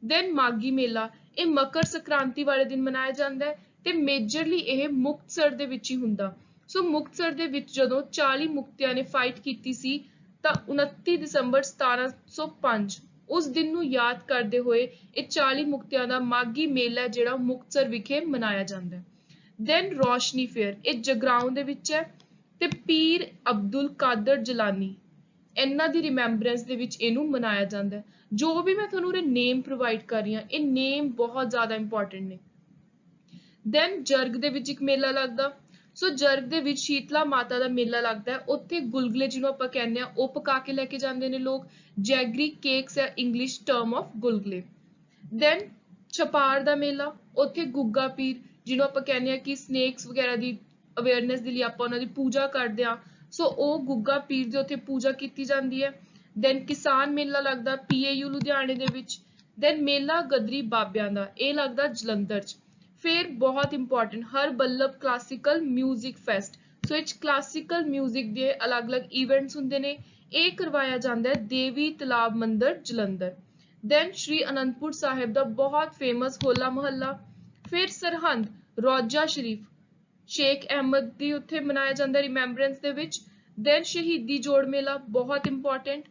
ਦੈਨ ਮਾਗੀ ਮੇਲਾ, ਇਹ ਮਕਰ ਸੰਕ੍ਰਾਂਤੀ ਵਾਲੇ ਦਿਨ ਮਨਾਇਆ ਜਾਂਦਾ ਹੈ ਤੇ ਮੇਜਰਲੀ ਇਹ ਮੁਕਤਸਰ ਦੇ ਵਿੱਚ ਹੀ ਹੁੰਦਾ। ਸੋ ਮੁਕਤਸਰ ਦੇ ਵਿੱਚ ਜਦੋਂ 40 ਮੁਕਤਿਆਂ ਨੇ ਫਾਈਟ ਕੀਤੀ ਸੀ ਤਾਂ 29 ਦਸੰਬਰ 1705 ਉਸ ਦਿਨ ਨੂੰ ਯਾਦ ਕਰਦੇ ਹੋਏ ਇਹ 40 ਮੁਕਤਿਆਂ ਦਾ ਮਾਗੀ ਮੇਲਾ ਜਿਹੜਾ ਮੁਕਤਸਰ ਵਿਖੇ ਮਨਾਇਆ ਜਾਂਦਾ ਹੈ। ਦੈਨ ਰੋਸ਼ਨੀ ਫੇਅਰ, ਇਹ ਜਗਰਾਉਂ ਦੇ ਵਿੱਚ ਹੈ ਤੇ ਪੀਰ ਅਬਦੁਲ ਕਾਦਰ ਜਲਾਨੀ ਇਹਨਾਂ ਦੀ ਰਿਮੈਂਬਰੈਂਸ ਦੇ ਵਿੱਚ ਇਹਨੂੰ ਮਨਾਇਆ ਜਾਂਦਾ ਹੈ। ਜੋ ਵੀ ਮੈਂ ਤੁਹਾਨੂੰ ਉਰੇ ਨੇਮ ਪ੍ਰੋਵਾਈਡ ਕਰ ਰਹੀ ਹਾਂ, ਇਹ ਨੇਮ ਬਹੁਤ ਜ਼ਿਆਦਾ ਇੰਪੋਰਟੈਂਟ ਨੇ। ਦੈਨ ਜਰਗ ਦੇ ਵਿੱਚ ਇੱਕ ਮੇਲਾ ਲੱਗਦਾ। ਸੋ ਜਰਗ ਦੇ ਵਿੱਚ ਸ਼ੀਤਲਾ ਮਾਤਾ ਦਾ ਮੇਲਾ ਲੱਗਦਾ ਹੈ। ਉੱਥੇ ਗੁਲਗੁਲੇ ਜਿਹਨੂੰ ਆਪਾਂ ਕਹਿੰਦੇ ਆ ਉਹ ਪਕਾ ਕੇ ਲੈ ਕੇ ਜਾਂਦੇ ਨੇ ਲੋਕ। ਜੈਗਰੀ ਕੇਕਸ ਹੈ ਇੰਗਲਿਸ਼ ਟਰਮ ਆਫ ਗੁਲਗੁਲੇ। ਦੈਨ ਛਪਾਰ ਦਾ ਮੇਲਾ, ਉੱਥੇ ਗੁੱਗਾ ਪੀਰ ਜਿਹਨੂੰ ਆਪਾਂ ਕਹਿੰਦੇ ਆ ਕਿ ਸਨੇਕਸ ਵਗੈਰਾ ਦੀ ਅਵੇਅਰਨੈਸ ਦੇ ਲਈ ਆਪਾਂ ਉਹਨਾਂ ਦੀ ਪੂਜਾ ਕਰਦੇ ਆ। ਸੋ ਉਹ ਗੁੱਗਾ ਪੀਰ ਦੀ ਉੱਥੇ ਪੂਜਾ ਕੀਤੀ ਜਾਂਦੀ ਹੈ। ਦੈਨ ਕਿਸਾਨ ਮੇਲਾ ਲੱਗਦਾ PAU ਲੁਧਿਆਣੇ ਦੇ ਵਿੱਚ। ਦੈਨ ਮੇਲਾ ਗਦਰੀ ਬਾਬਿਆਂ ਦਾ, ਇਹ ਲੱਗਦਾ ਜਲੰਧਰ 'ਚ। ਫਿਰ ਬਹੁਤ ਇੰਪੋਰਟੈਂਟ ਹਰਬੱਲਭ ਕਲਾਸੀਕਲ ਮਿਊਜ਼ਿਕ ਫੈਸਟ। ਸੋ ਇਹ 'ਚ ਕਲਾਸੀਕਲ ਮਿਊਜ਼ਿਕ ਦੇ ਅਲੱਗ-ਅਲੱਗ ਇਵੈਂਟਸ ਹੁੰਦੇ ਨੇ। ਇਹ ਕਰਵਾਇਆ ਜਾਂਦਾ ਹੈ ਦੇਵੀ ਤਲਾਬ ਮੰਦਿਰ ਜਲੰਧਰ। ਦੈਨ ਸ਼੍ਰੀ ਅਨੰਦਪੁਰ ਸਾਹਿਬ ਦਾ ਬਹੁਤ ਫੇਮਸ ਹੋਲਾ ਮਹੱਲਾ। ਫਿਰ ਸਰਹੰਦ ਰੋਜ਼ਾ ਸ਼ਰੀਫ ਸ਼ੇਖ ਅਹਿਮਦ ਦੀ ਉੱਥੇ ਮਨਾਇਆ ਜਾਂਦਾ ਰਿਮੈਂਬਰੈਂਸ ਦੇ ਵਿੱਚ। ਦੈਨ ਸ਼ਹੀਦੀ ਜੋੜ ਮੇਲਾ ਬਹੁਤ ਇੰਪੋਰਟੈਂਟ,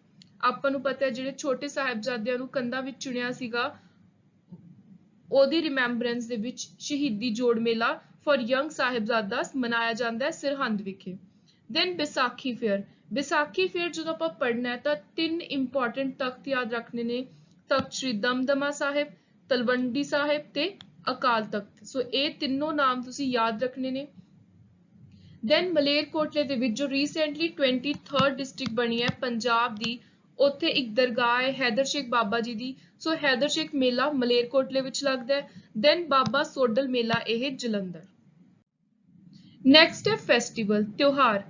ਆਪਾਂ ਨੂੰ ਪਤਾ ਹੈ ਜਿਹੜੇ ਛੋਟੇ ਸਾਹਿਬਜ਼ਾਦਿਆਂ ਨੂੰ ਕੰਧਾਂ ਵਿੱਚ ਚੁਣਿਆ ਸੀਗਾ ਉਹਦੀ ਰਿਮੈਂਬਰੈਂਸ ਦੇ ਵਿੱਚ ਸ਼ਹੀਦੀ ਜੋੜ ਮੇਲਾ ਫॉर ਯੰਗ ਸਾਹਿਬਜ਼ਾਦਾਸ ਮਨਾਇਆ ਜਾਂਦਾ ਹੈ ਸਰਹੰਦ ਵਿਖੇ। Then Vaisakhi fair, Vaisakhi fair ਜਦੋਂ ਆਪਾਂ ਪੜ੍ਹਨਾ ਹੈ ਤਾਂ 3 ਇੰਪੋਰਟੈਂਟ ਤਖਤ ਯਾਦ ਰੱਖਣੇ ਨੇ, ਤਖਤ ਸ਼੍ਰੀ ਦਮਦਮਾ ਸਾਹਿਬ, ਤਲਵੰਡੀ ਸਾਹਿਬ ਤੇ ਅਕਾਲ ਤਖਤ। ਸੋ ਇਹ ਤਿੰਨੋਂ ਨਾਮ ਤੁਸੀਂ ਯਾਦ ਰੱਖਣੇ ਨੇ। ਦੈਨ ਮਲੇਰਕੋਟਲੇ ਦੇ ਵਿੱਚ ਜੋ ਰੀਸੈਂਟਲੀ 23rd ਡਿਸਟ੍ਰਿਕਟ ਬਣੀ ਹੈ ਪੰਜਾਬ ਦੀ, ਉੱਥੇ ਇੱਕ ਦਰਗਾਹ ਹੈ ਹੈਦਰ ਸ਼ੇਖ ਬਾਬਾ ਜੀ ਦੀ। ਸੋ ਹੈਦਰ ਸ਼ੇਖ ਮੇਲਾ ਮਲੇਰਕੋਟਲੇ ਵਿੱਚ ਲੱਗਦਾ ਹੈ। ਦੈਨ ਬਾਬਾ ਸੋਡਲ ਮੇਲਾ ਇਹ ਜਲੰਧਰ। ਨੈਕਸਟ ਹੈ ਫੈਸਟੀਵਲ, ਤਿਉਹਾਰ।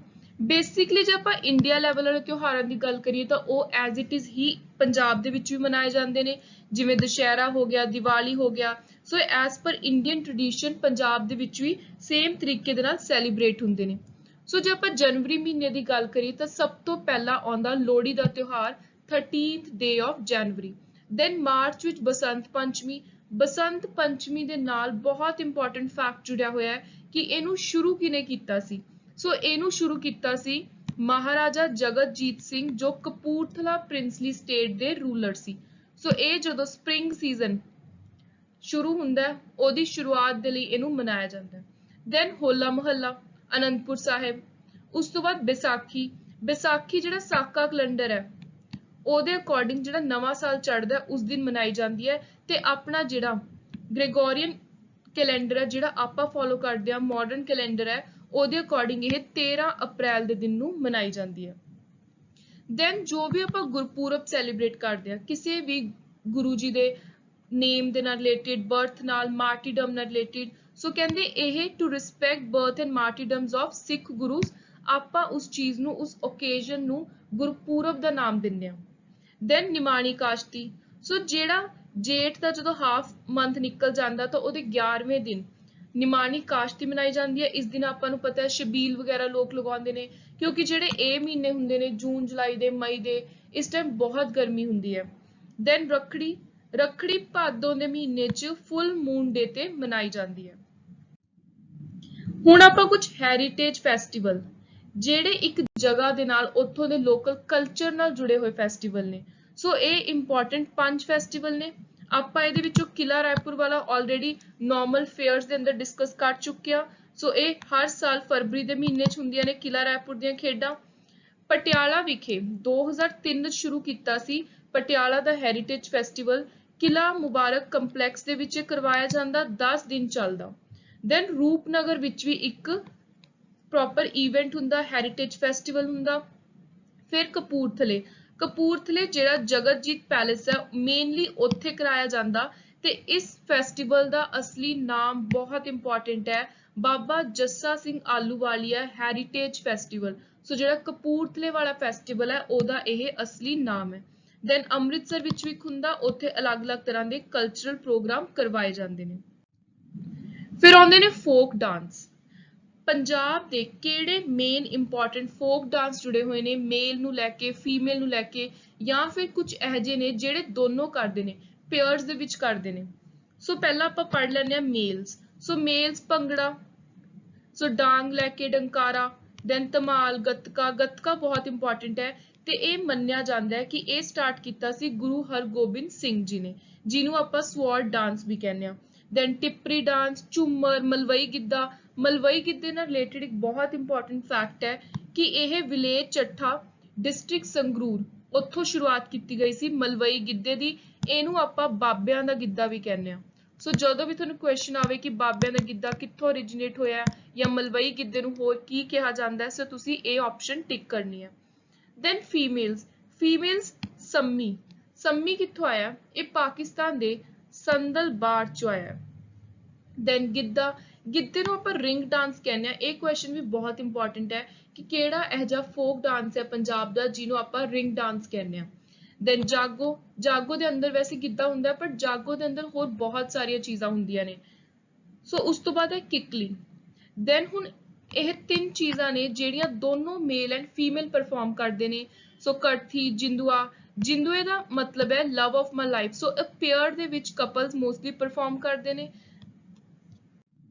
ਬੇਸਿਕਲੀ ਜੇ ਆਪਾਂ ਇੰਡੀਆ ਲੈਵਲ ਵਾਲੇ ਤਿਉਹਾਰਾਂ ਦੀ ਗੱਲ ਕਰੀਏ ਤਾਂ ਉਹ ਐਜ਼ ਇਟ ਇਜ਼ ਹੀ ਪੰਜਾਬ ਦੇ ਵਿੱਚ ਵੀ ਮਨਾਏ ਜਾਂਦੇ ਨੇ, ਜਿਵੇਂ ਦੁਸ਼ਹਿਰਾ ਹੋ ਗਿਆ, ਦੀਵਾਲੀ ਹੋ ਗਿਆ। So as per Indian tradition Punjab ਦੇ ਵਿੱਚ ਵੀ ਸੇਮ ਤਰੀਕੇ ਦੇ ਨਾਲ ਸੈਲੀਬ੍ਰੇਟ ਹੁੰਦੇ ਨੇ। ਸੋ ਜੇ ਆਪਾਂ ਜਨਵਰੀ ਮਹੀਨੇ ਦੀ ਗੱਲ ਕਰੀਏ ਤਾਂ ਸਭ ਤੋਂ ਪਹਿਲਾਂ ਆਉਂਦਾ ਲੋਹੜੀ ਦਾ ਤਿਉਹਾਰ 13th day of January। Then March ਵਿੱਚ ਬਸੰਤ ਪੰਚਮੀ। ਬਸੰਤ ਪੰਚਮੀ ਦੇ ਨਾਲ ਬਹੁਤ ਇੰਪੋਰਟੈਂਟ ਫੈਕਟ ਜੁੜਿਆ ਹੋਇਆ ਹੈ ਕਿ ਇਹਨੂੰ ਸ਼ੁਰੂ ਕਿਹਨੇ ਕੀਤਾ ਸੀ। ਸੋ ਇਹਨੂੰ ਸ਼ੁਰੂ ਕੀਤਾ ਸੀ ਮਹਾਰਾਜਾ ਜਗਤਜੀਤ ਸਿੰਘ ਜੋ ਕਪੂਰਥਲਾ ਪ੍ਰਿੰਸਲੀ ਸਟੇਟ ਦੇ ਰੂਲਰ ਸੀ। ਸੋ ਇਹ ਜਦੋਂ ਸਪ੍ਰਿੰਗ ਸੀਜ਼ਨ ਸ਼ੁਰੂ ਹੁੰਦਾ ਹੈ ਉਹਦੀ ਸ਼ੁਰੂਆਤ ਦੇ ਲਈ ਇਹਨੂੰ ਮਨਾਇਆ ਜਾਂਦਾ ਹੈ। ਦੈਨ ਹੋਲਾ ਮਹੱਲਾ ਅਨੰਦਪੁਰ ਸਾਹਿਬ। ਉਸ ਤੋਂ ਬਾਅਦ ਵਿਸਾਖੀ। ਵਿਸਾਖੀ ਜਿਹੜਾ ਸਾਕਾ ਕੈਲੰਡਰ ਹੈ ਉਹਦੇ ਅਕੋਰਡਿੰਗ ਜਿਹੜਾ ਨਵਾਂ ਸਾਲ ਚੜ੍ਹਦਾ ਉਸ ਦਿਨ ਮਨਾਈ ਜਾਂਦੀ ਹੈ। ਤੇ ਆਪਣਾ ਜਿਹੜਾ ਗ੍ਰੈਗੋਰੀਅਨ ਕੈਲੰਡਰ ਹੈ ਜਿਹੜਾ ਆਪਾਂ ਫੋਲੋ ਕਰਦੇ ਹਾਂ, ਮਾਡਰਨ ਕੈਲੰਡਰ ਹੈ, ਉਹਦੇ ਅਕੋਰਡਿੰਗ ਇਹ 13 ਅਪ੍ਰੈਲ ਦੇ ਦਿਨ ਨੂੰ ਮਨਾਈ ਜਾਂਦੀ ਹੈ। ਦੈਨ ਜੋ ਵੀ ਆਪਾਂ ਗੁਰਪੁਰਬ ਸੈਲੀਬ੍ਰੇਟ ਕਰਦੇ ਹਾਂ ਕਿਸੇ ਵੀ ਗੁਰੂ ਜੀ ਦੇ ਨੇਮ ਦੇ ਨਾਲ ਰਿਲੇਟਿਡ, ਬਰਥ ਨਾਲ, ਮਾਰਟੀਡਮ ਨਾਲ ਰਿਲੇਟਿਡ। ਸੋ ਕਹਿੰਦੇ ਇਹ to respect birth and martyrdoms of Sikh gurus, ਆਪਾਂ ਉਸ ਚੀਜ਼ ਨੂੰ, ਉਸ ਓਕੇਜ਼ਨ ਨੂੰ ਗੁਰਪੁਰਬ ਦਾ ਨਾਮ ਦਿੰਦੇ ਹਾਂ। ਦੈਨ ਨਿਮਾਣੀ ਕਾਸ਼ਤੀ। ਸੋ ਜਿਹੜਾ ਜੇਠ ਦਾ ਜਦੋਂ ਹਾਫ ਮੰਥ ਨਿਕਲ ਜਾਂਦਾ ਤਾਂ ਉਹਦੇ 11ਵੇਂ ਦਿਨ ਨਿਮਾਣੀ ਕਾਸ਼ਤੀ ਮਨਾਈ ਜਾਂਦੀ ਹੈ। ਇਸ ਦਿਨ ਆਪਾਂ ਨੂੰ ਪਤਾ ਹੈ ਛਬੀਲ ਵਗੈਰਾ ਲੋਕ ਲਗਾਉਂਦੇ ਨੇ ਕਿਉਂਕਿ ਜਿਹੜੇ ਇਹ ਮਹੀਨੇ ਹੁੰਦੇ ਨੇ ਜੂਨ, ਜੁਲਾਈ ਦੇ, ਮਈ ਦੇ, ਇਸ ਟਾਈਮ ਬਹੁਤ ਗਰਮੀ ਹੁੰਦੀ ਹੈ। ਦੈਨ ਰੱਖੜੀ। ਰੱਖੜੀ ਭਾਦੋਂ ਦੇ ਮਹੀਨੇ 'ਚ ਫੁੱਲ ਮੂਨ ਡੇ ਤੇ ਮਨਾਈ ਜਾਂਦੀ ਹੈ। ਹੁਣ ਆਪਾਂ ਕੁਝ ਹੈਰੀਟੇਜ ਫੈਸਟੀਵਲ ਜਿਹੜੇ ਇੱਕ ਜਗ੍ਹਾ ਦੇ ਨਾਲ ਉੱਥੋਂ ਦੇ ਲੋਕਲ ਕਲਚਰ ਨਾਲ ਜੁੜੇ ਹੋਏ ਫੈਸਟੀਵਲ ਨੇ। ਸੋ ਇਹ ਇੰਪੋਰਟੈਂਟ 5 ਫੈਸਟੀਵਲ ਨੇ। ਆਪਾਂ ਇਹਦੇ ਵਿੱਚੋਂ ਕਿਲਾ ਰਾਏਪੁਰ ਵਾਲਾ ਆਲਰੇਡੀ ਨਾਰਮਲ ਫੇਅਰਸ ਦੇ ਅੰਦਰ ਡਿਸਕਸ ਕਰ ਚੁੱਕੇ ਆ। ਸੋ ਇਹ ਹਰ ਸਾਲ ਫਰਵਰੀ ਦੇ ਮਹੀਨੇ 'ਚ ਹੁੰਦੀਆਂ ਨੇ ਕਿਲਾ ਰਾਏਪੁਰ ਦੀਆਂ ਖੇਡਾਂ। ਪਟਿਆਲਾ ਵਿਖੇ 2003 ਸ਼ੁਰੂ ਕੀਤਾ ਸੀ ਪਟਿਆਲਾ ਦਾ heritage festival, Qila Mubarak complex ਦੇ ਵਿੱਚ ਕਰਵਾਇਆ ਜਾਂਦਾ, 10 ਦਿਨ ਚੱਲਦਾ। ਦੈਨ ਰੂਪਨਗਰ ਵਿੱਚ ਵੀ ਇੱਕ ਪ੍ਰੋਪਰ ਇਵੈਂਟ ਹੁੰਦਾ, ਹੈਰੀਟੇਜ ਫੈਸਟੀਵਲ ਹੁੰਦਾ। ਫਿਰ ਕਪੂਰਥਲੇ ਜਿਹੜਾ ਜਗਤਜੀਤ ਪੈਲੇਸ ਹੈ ਮੇਨਲੀ ਉੱਥੇ ਕਰਾਇਆ ਜਾਂਦਾ, ਤੇ ਇਸ ਫੈਸਟੀਵਲ ਦਾ ਅਸਲੀ ਨਾਮ ਬਹੁਤ ਇੰਪੋਰਟੈਂਟ ਹੈ, ਬਾਬਾ ਜੱਸਾ ਸਿੰਘ ਆਹਲੂਵਾਲੀਆ ਹੈਰੀਟੇਜ ਫੈਸਟੀਵਲ। ਸੋ ਜਿਹੜਾ ਕਪੂਰਥਲੇ ਵਾਲਾ ਫੈਸਟੀਵਲ ਹੈ ਉਹਦਾ ਇਹ ਅਸਲੀ ਨਾਮ ਹੈ। ਦੈਨ ਅੰਮ੍ਰਿਤਸਰ ਵਿੱਚ ਵੀ ਹੁੰਦਾ, ਉੱਥੇ ਅਲੱਗ-ਅਲੱਗ ਤਰ੍ਹਾਂ ਦੇ ਕਲਚਰਲ ਪ੍ਰੋਗਰਾਮ ਕਰਵਾਏ ਜਾਂਦੇ ਨੇ। ਫਿਰ ਆਉਂਦੇ ਨੇ ਫੋਕ ਡਾਂਸ। ਪੰਜਾਬ ਦੇ ਕਿਹੜੇ ਮੇਨ ਇੰਪੋਰਟੈਂਟ ਫੋਕ ਡਾਂਸ ਜੁੜੇ ਹੋਏ ਨੇ ਮੇਲ ਨੂੰ ਲੈ ਕੇ, ਫੀਮੇਲ ਨੂੰ ਲੈ ਕੇ, ਜਾਂ ਫਿਰ ਕੁਝ ਇਹੋ ਜਿਹੇ ਨੇ ਜਿਹੜੇ ਦੋਨੋਂ ਕਰਦੇ ਨੇ, ਪੇਅਰਸ ਦੇ ਵਿੱਚ ਕਰਦੇ ਨੇ। ਸੋ ਪਹਿਲਾਂ ਆਪਾਂ ਪੜ੍ਹ ਲੈਂਦੇ ਹਾਂ ਮੇਲਸ। ਸੋ ਮੇਲਸ ਭੰਗੜਾ, ਸੋ ਡਾਂਗ ਲੈ ਕੇ ਡੰਕਾਰਾ, ਦੈਨ ਧਮਾਲ, ਗੱਤਕਾ ਬਹੁਤ ਇੰਪੋਰਟੈਂਟ ਹੈ, ਤੇ ਇਹ ਮੰਨਿਆ ਜਾਂਦਾ ਹੈ ਕਿ ਇਹ ਸਟਾਰਟ ਕੀਤਾ ਸੀ ਗੁਰੂ ਹਰਗੋਬਿੰਦ ਸਿੰਘ ਜੀ ਨੇ, ਜਿਹਨੂੰ ਆਪਾਂ ਸਵੋਰਡ ਡਾਂਸ ਵੀ ਕਹਿੰਦੇ ਆ। ਦੈਨ ਟਿੱਪਰੀ ਡਾਂਸ, ਝੂਮਰ, ਮਲਵਈ ਗਿੱਧਾ। ਮਲਵਈ ਗਿੱਧੇ ਨਾਲ ਰਿਲੇਟਡ ਇੱਕ ਬਹੁਤ ਇੰਪੋਰਟੈਂਟ ਫੈਕਟ ਹੈ ਕਿ ਇਹ ਵਿਲੇਜ ਚੱਠਾ ਡਿਸਟ੍ਰਿਕਟ ਸੰਗਰੂਰ ਉੱਥੋਂ ਸ਼ੁਰੂਆਤ ਕੀਤੀ ਗਈ ਸੀ ਮਲਵਈ ਗਿੱਧੇ ਦੀ। ਇਹਨੂੰ ਆਪਾਂ ਬਾਬਿਆਂ ਦਾ ਗਿੱਧਾ ਵੀ ਕਹਿੰਦੇ ਆ। ਸੋ ਜਦੋਂ ਵੀ ਤੁਹਾਨੂੰ ਕੁਐਸਚਨ ਆਵੇ ਕਿ ਬਾਬਿਆਂ ਦਾ ਗਿੱਧਾ ਕਿੱਥੋਂ ਓਰੀਜਿਨੇਟ ਹੋਇਆ ਜਾਂ ਮਲਵਈ ਗਿੱਧੇ ਨੂੰ ਹੋਰ ਕੀ ਕਿਹਾ ਜਾਂਦਾ ਹੈ, ਸੋ ਤੁਸੀਂ ਇਹ ਆਪਸ਼ਨ ਟਿਕ ਕਰਨੀ ਹੈ। ਦੈਨ ਫੀਮੇਲਸ ਸੰਮੀ ਕਿੱਥੋਂ ਆਇਆ? ਇਹ ਪਾਕਿਸਤਾਨ ਦੇ ਸੰਦਲਬਾਰ ਚੋਂ ਆਇਆ। ਦੈਨ ਗਿੱਧੇ ਨੂੰ ਆਪਾਂ ਰਿੰਗ ਡਾਂਸ ਕਹਿੰਦੇ ਆ। ਇਹ ਕੁਐਸਚਨ ਵੀ ਬਹੁਤ ਇੰਪੋਰਟੈਂਟ ਹੈ ਕਿ ਕਿਹੜਾ ਇਹੋ ਜਿਹਾ ਫੋਕ ਡਾਂਸ ਹੈ ਪੰਜਾਬ ਦਾ ਜਿਹਨੂੰ ਆਪਾਂ ਰਿੰਗ ਡਾਂਸ ਕਹਿੰਦੇ ਆ। ਦੈਨ ਜਾਗੋ ਦੇ ਅੰਦਰ ਵੈਸੇ ਗਿੱਧਾ ਹੁੰਦਾ, ਪਰ ਜਾਗੋ ਦੇ ਅੰਦਰ ਹੋਰ ਬਹੁਤ ਸਾਰੀਆਂ ਚੀਜ਼ਾਂ ਹੁੰਦੀਆਂ ਨੇ। ਸੋ ਉਸ ਤੋਂ ਬਾਅਦ ਹੈ ਕਿੱਕਲੀ। ਦੈਨ ਹੁਣ ਇਹ ਤਿੰਨ ਚੀਜ਼ਾਂ ਨੇ ਜਿਹੜੀਆਂ ਦੋਨੋਂ ਮੇਲ ਐਂਡ ਫੀਮੇਲ ਪਰਫਾਰਮ ਕਰਦੇ ਨੇ। ਸੋ ਕੜਥੀ, ਜਿੰਦੂਏ ਦਾ ਮਤਲਬ ਹੈ love of my life. So a pair ਦੇ ਵਿੱਚ ਕਪਲਸ ਮੋਸਟਲੀ ਪਰਫਾਰਮ ਕਰਦੇ ਨੇ।